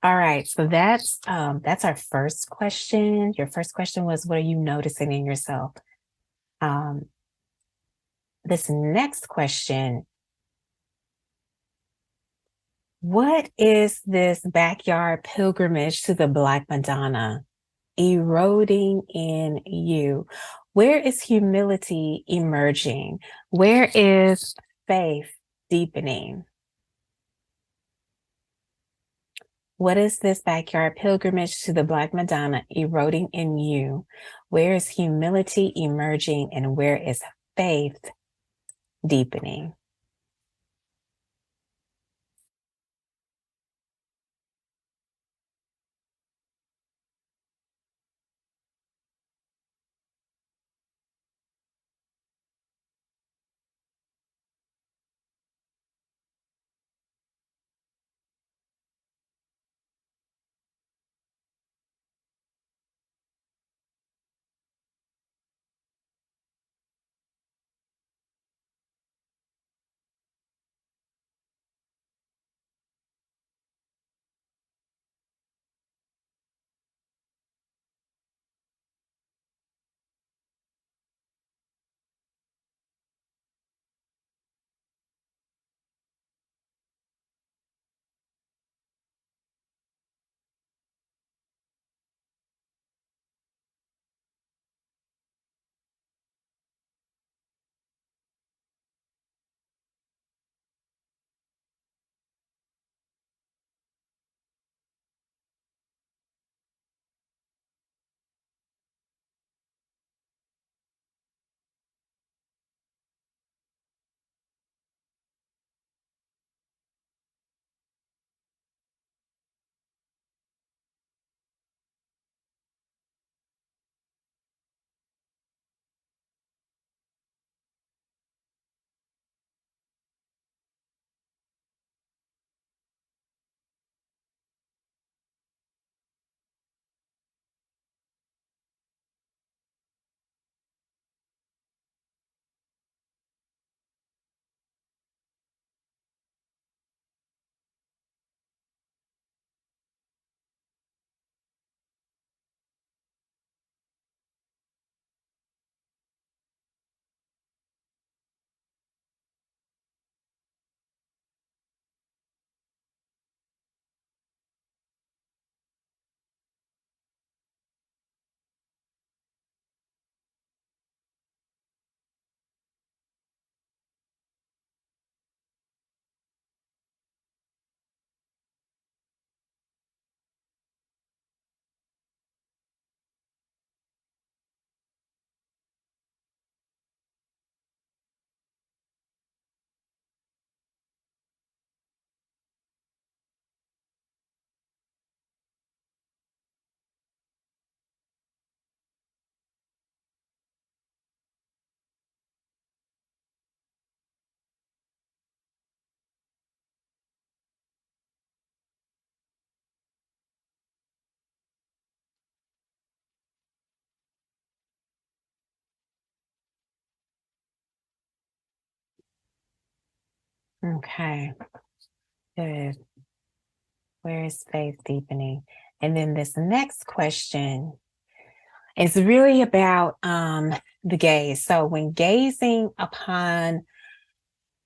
All right, so that's our first question. Your first question was, what are you noticing in yourself? Um, this next question, what is this backyard pilgrimage to the Black Madonna eroding in you? Where is humility emerging? Where is faith deepening? What is this backyard pilgrimage to the Black Madonna eroding in you? Where is humility emerging and where is faith deepening? Okay, good. Where is faith deepening? And then this next question is really about the gaze. So when gazing upon,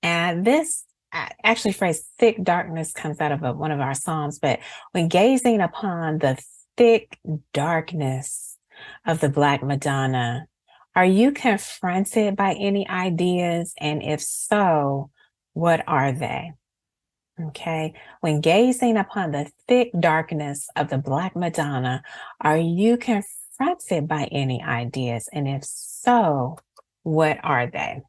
and this actually phrase thick darkness comes out of one of our Psalms, but when gazing upon the thick darkness of the Black Madonna, are you confronted by any ideas? And if so, what are they? Okay. When gazing upon the thick darkness of the Black Madonna, are you confronted by any ideas? And if so, what are they?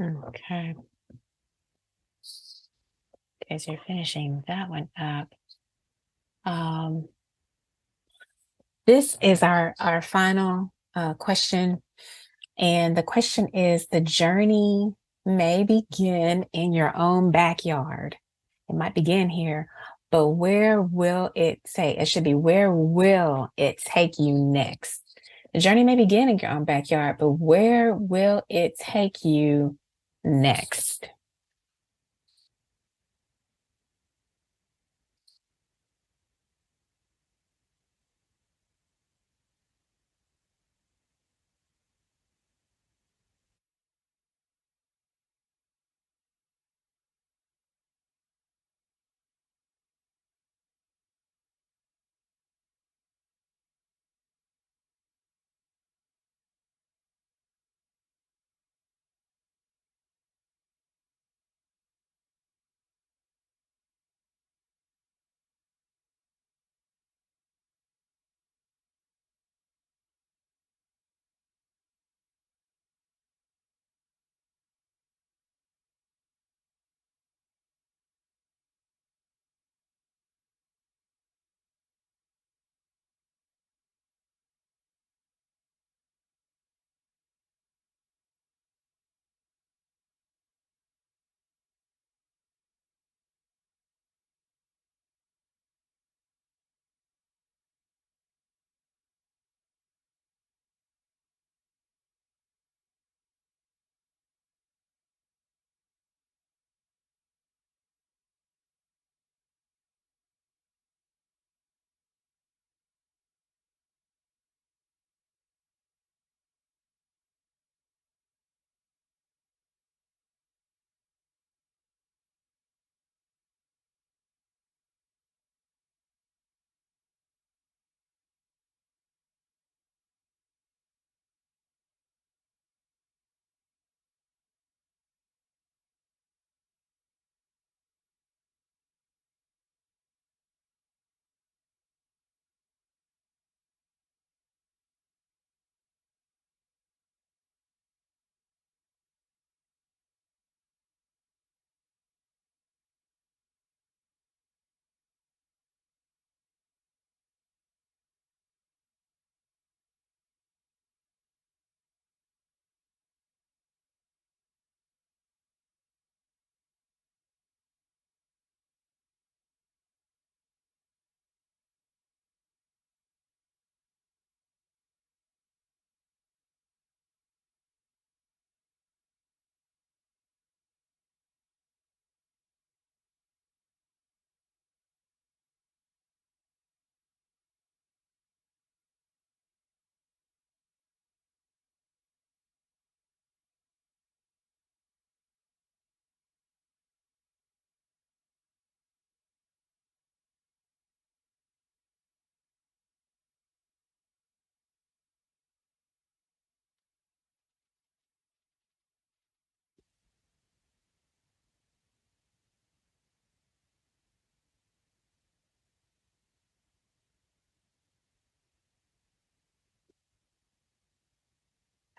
Okay. As you're finishing that one up, this is our final question. And the question is, the journey may begin in your own backyard. It might begin here, but where will it say? It should be, where will it take you next? The journey may begin in your own backyard, but where will it take you next?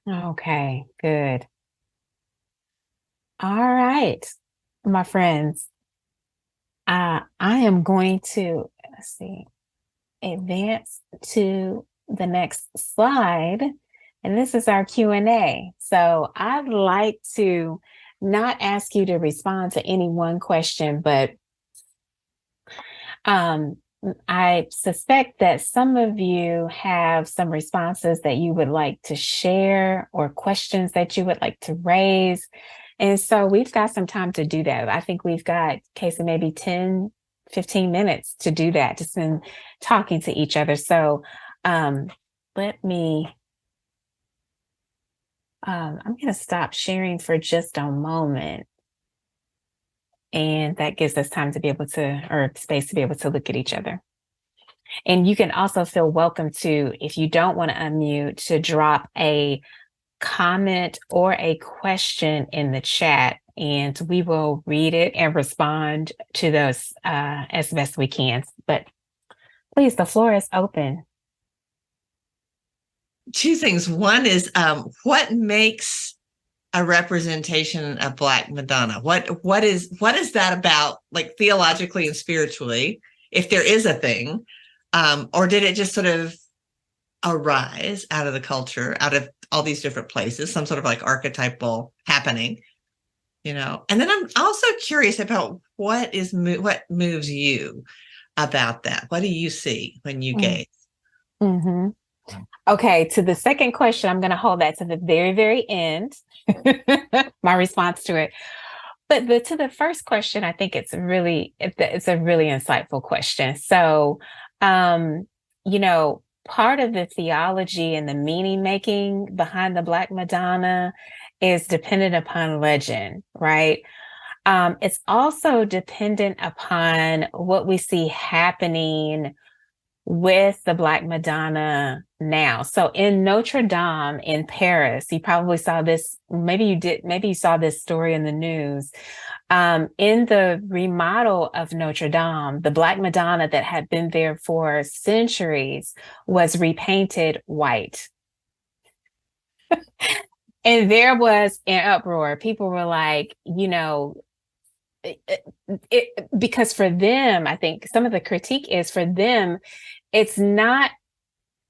Okay, good. All right, my friends. I am going to, let's see, advance to the next slide. And this is our Q&A. So I'd like to not ask you to respond to any one question, but um, I suspect that some of you have some responses that you would like to share or questions that you would like to raise. And so we've got some time to do that. I think we've got, Casey, maybe 10, 15 minutes to do that, just in talking to each other. So let me, I'm going to stop sharing for just a moment. And that gives us time to be able to, or space to be able to look at each other. And you can also feel welcome to, if you don't want to unmute, to drop a comment or a question in the chat, and we will read it and respond to those as best we can. But please, the floor is open. Two things. One is what makes a representation of Black Madonna? What is that about, like theologically and spiritually, if there is a thing, or did it just sort of arise out of the culture, out of all these different places, some sort of like archetypal happening, you know? And then I'm also curious about what moves you about that. What do you see when you gaze? Mm-hmm. Okay, to the second question, I'm going to hold that to the very, very end, my response to it. But to the first question, I think it's a really insightful question. So, you know, part of the theology and the meaning making behind the Black Madonna is dependent upon legend, right? It's also dependent upon what we see happening with the Black Madonna now. So in Notre Dame in Paris, you probably saw this, maybe you did, maybe you saw this story in the news. In the remodel of Notre Dame, the Black Madonna that had been there for centuries was repainted white. And there was an uproar. People were like, you know, because for them, I think some of the critique is for them, it's not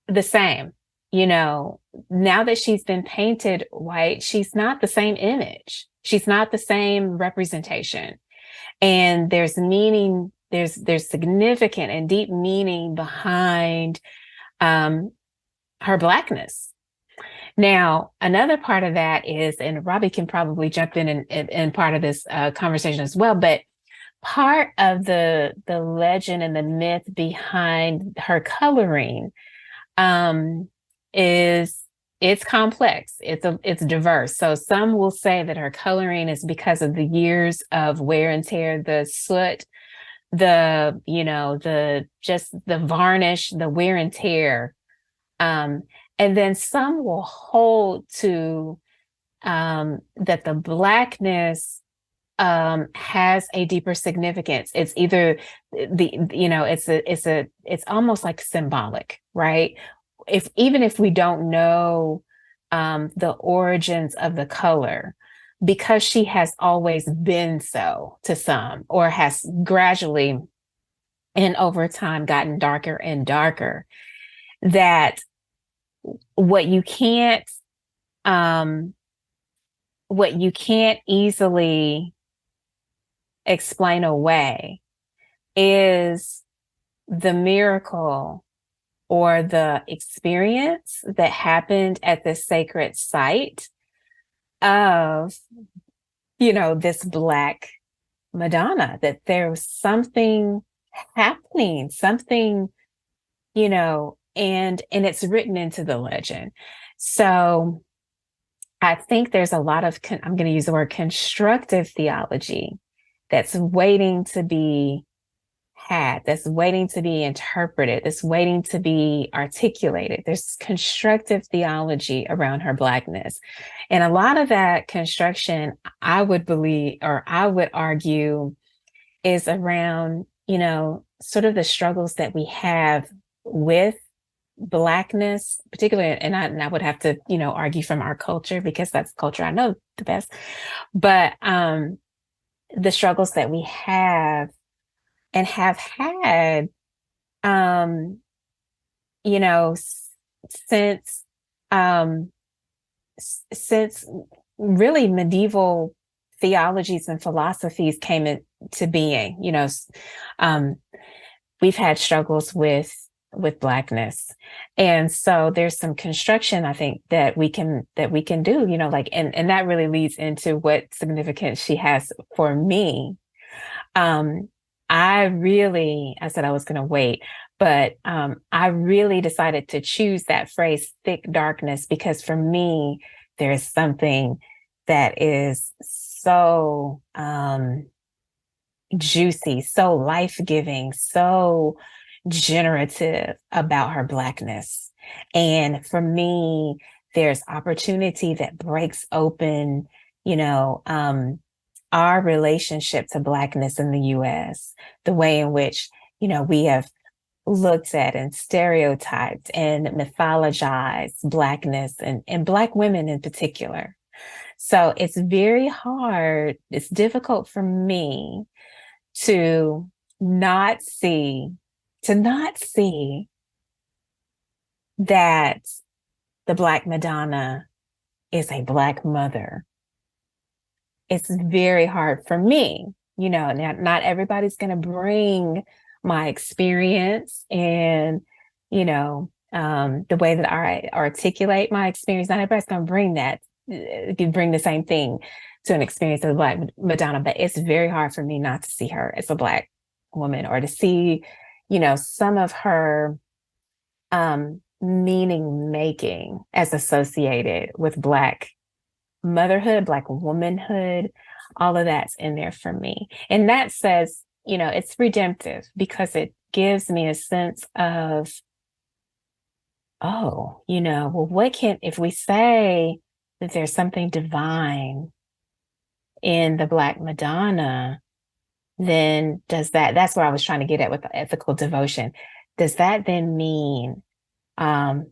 the same. You know, now that she's been painted white, she's not the same image. She's not the same representation. And there's meaning, there's significant and deep meaning behind her Blackness. Now, another part of that is, and Robbie can probably jump in part of this conversation as well, but part of the legend and the myth behind her coloring is it's complex. It's diverse. So some will say that her coloring is because of the years of wear and tear, the soot, the varnish, the wear and tear. And then some will hold to that the Blackness has a deeper significance. It's either it's almost like symbolic, right? Even if we don't know the origins of the color, because she has always been so to some, or has gradually and over time gotten darker and darker, that what you can't easily explain away is the miracle or the experience that happened at the sacred site of, this Black Madonna, that there was something happening, something, and it's written into the legend. So I think there's a lot of, I'm going to use the word constructive theology that's waiting to be had, that's waiting to be interpreted, that's waiting to be articulated. There's constructive theology around her Blackness. And a lot of that construction, I would believe, or I would argue, is around, sort of the struggles that we have with Blackness, particularly, and I would have to, argue from our culture, because that's culture I know the best. But the struggles that we have and have had, since really medieval theologies and philosophies came into being. We've had struggles with Blackness, and so there's some construction, I think, that we can do, and that really leads into what significance she has for me. I said I was going to wait, but I really decided to choose that phrase, thick darkness, because for me, there's something that is so juicy, so life-giving, so generative about her Blackness. And for me, there's opportunity that breaks open, our relationship to Blackness in the US, the way in which, we have looked at and stereotyped and mythologized Blackness and Black women in particular. So it's very hard. It's difficult for me to not see, to not see that the Black Madonna is a Black mother. It's very hard for me. Not everybody's going to bring my experience and, the way that I articulate my experience. Not everybody's going to bring that, bring the same thing to an experience of the Black Madonna, but it's very hard for me not to see her as a Black woman, or to see, some of her meaning making as associated with Black motherhood, Black womanhood. All of that's in there for me. And that says, it's redemptive, because it gives me a sense of, oh, well, if we say that there's something divine in the Black Madonna, then that's where I was trying to get at with the ethical devotion. Does that then mean our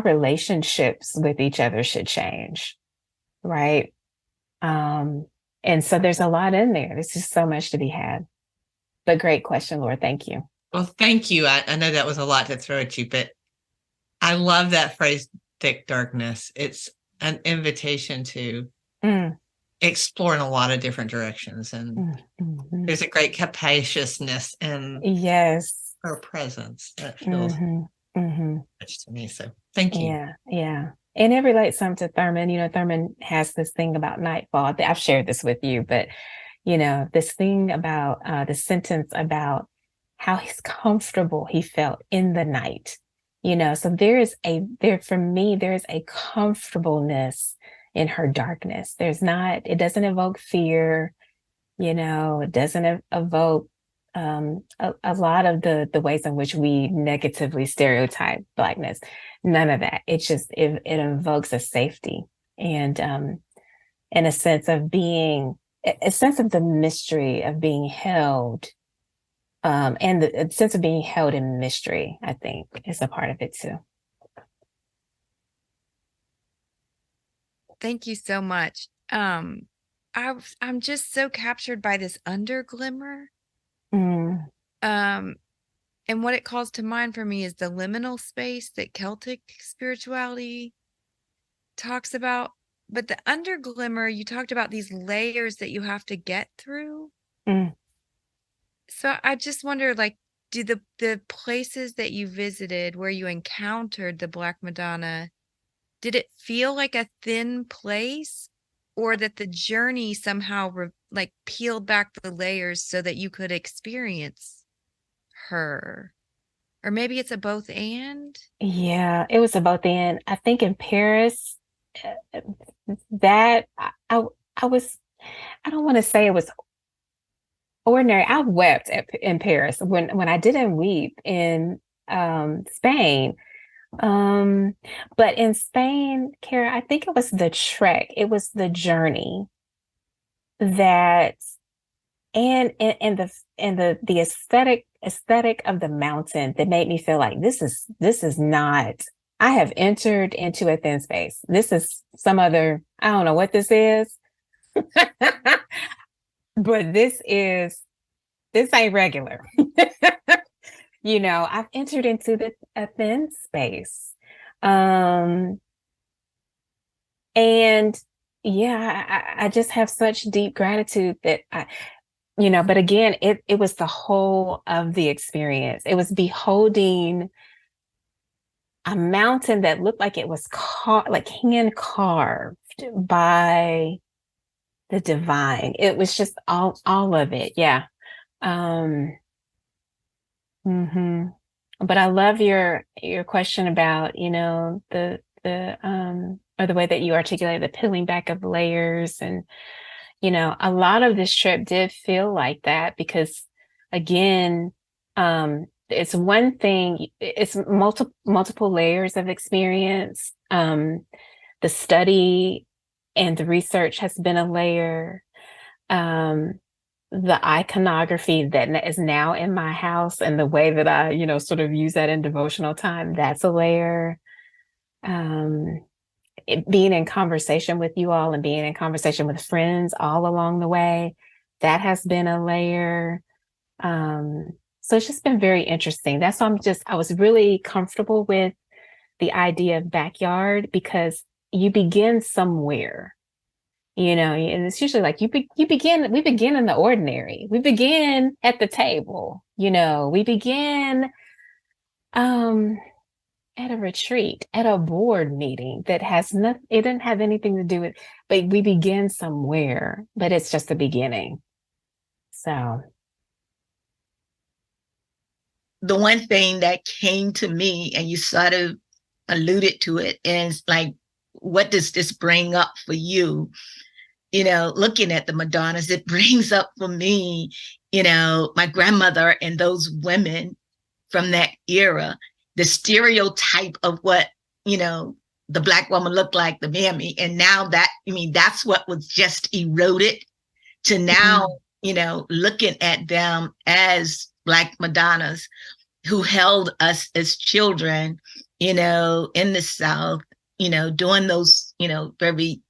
relationships with each other should change? Right. And so there's a lot in there. There's just so much to be had. But great question, Laura. Thank you. Well, thank you. I know that was a lot to throw at you, but I love that phrase, thick darkness. It's an invitation to explore in a lot of different directions. And there's a great capaciousness in her presence that feels much to me. So thank you. Yeah. And it relates some to Thurman. Thurman has this thing about nightfall. I've shared this with you, but, this thing about the sentence about how comfortable he felt in the night. So for me, there is a comfortableness in her darkness. It doesn't evoke fear, it doesn't evoke a lot of the ways in which we negatively stereotype Blackness. None of that. It invokes a safety and a sense of the mystery of being held, and the sense of being held in mystery, I think, is a part of it too. Thank you so much. I'm just so captured by this underglimmer. And what it calls to mind for me is the liminal space that Celtic spirituality talks about. But the underglimmer, you talked about these layers that you have to get through. So I just wonder, do the places that you visited where you encountered the Black Madonna, did it feel like a thin place, or that the journey somehow peeled back the layers so that you could experience her? Or maybe it's a both and? Yeah, it was a both and. I think in Paris, that I was, I don't want to say it was ordinary. I wept in Paris when I didn't weep in Spain. But in Spain, Kara, I think it was the trek, it was the journey that, and the aesthetic of the mountain that made me feel like this is not, I have entered into a thin space. This is some other, I don't know what this is, but this ain't regular. I've entered into a thin space. And yeah, I just have such deep gratitude that but again, it was the whole of the experience. It was beholding a mountain that looked like it was hand carved by the divine. It was just all of it. Yeah. But I love your question about, the or the way that you articulated the peeling back of layers. And, a lot of this trip did feel like that because, again, it's one thing, it's multiple layers of experience. The study and the research has been a layer. The iconography that is now in my house and the way that I, sort of use that in devotional time, that's a layer. being in conversation with you all and being in conversation with friends all along the way, that has been a layer. So it's just been very interesting. That's why I was really comfortable with the idea of backyard, because you begin somewhere, and it's usually like we begin in the ordinary. We begin at the table, we begin at a retreat, at a board meeting that has nothing, it didn't have anything to do with, but we begin somewhere, but it's just the beginning. So the one thing that came to me, and you sort of alluded to it, is like, what does this bring up for you? Looking at the Madonnas, it brings up for me, my grandmother and those women from that era, the stereotype of what, the Black woman looked like, the mammy. And now that's what was just eroded to now, looking at them as Black Madonnas who held us as children, in the South, during those, very,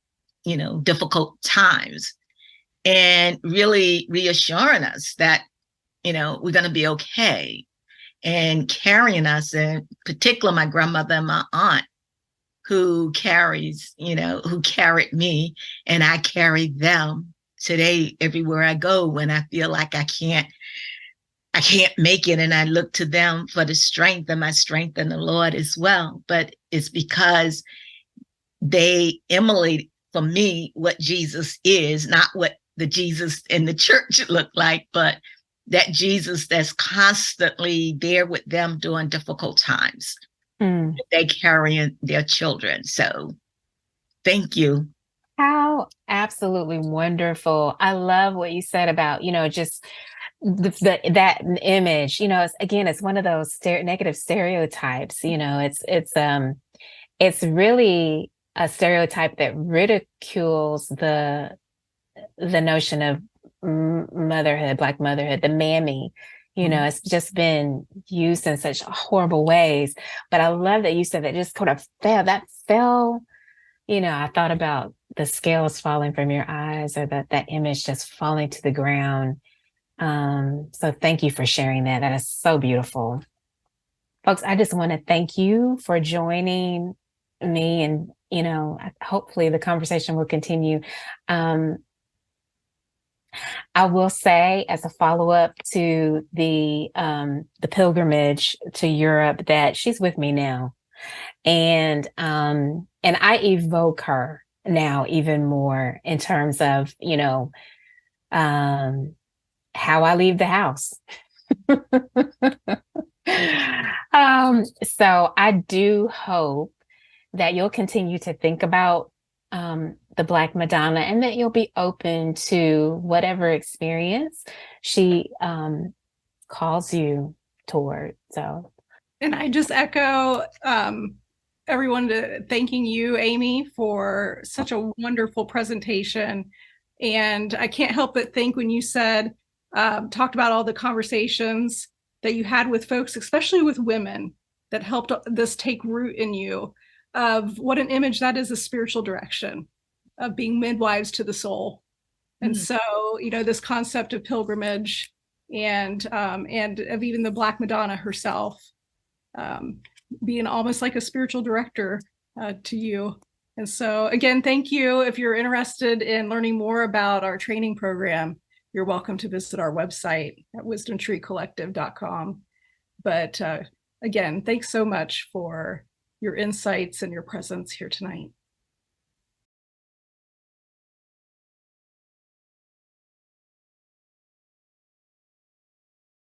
difficult times, and really reassuring us that, we're going to be okay, and carrying us, in particular, my grandmother and my aunt, who carried me, and I carry them today everywhere I go when I feel like I can't make it, and I look to them for the strength, and my strength in the Lord as well. But it's because they emulate for me what Jesus is, not what the Jesus in the church look like, but that Jesus that's constantly there with them during difficult times. They carrying their children. So thank you. how absolutely wonderful. I love what you said about, just that image, it's one of those negative stereotypes, it's really a stereotype that ridicules the notion of motherhood, Black motherhood, the mammy. It's just been used in such horrible ways. But I love that you said that just kind of fell. I thought about the scales falling from your eyes, or that image just falling to the ground. So thank you for sharing that. That is so beautiful. Folks, I just want to thank you for joining me, and, hopefully the conversation will continue. I will say, as a follow-up to the pilgrimage to Europe, that she's with me now. And I evoke her now even more in terms of, how I leave the house. So I do hope that you'll continue to think about the Black Madonna, and that you'll be open to whatever experience she calls you toward. So, and I just echo everyone thanking you, Amy, for such a wonderful presentation. And I can't help but think when you said, talked about all the conversations that you had with folks, especially with women, that helped this take root in you, of what an image that is, a spiritual direction of being midwives to the soul. And so, this concept of pilgrimage and of even the Black Madonna herself being almost like a spiritual director to you. And so again, thank you. If you're interested in learning more about our training program, you're welcome to visit our website at wisdomtreecollective.com. But again, thanks so much for your insights and your presence here tonight.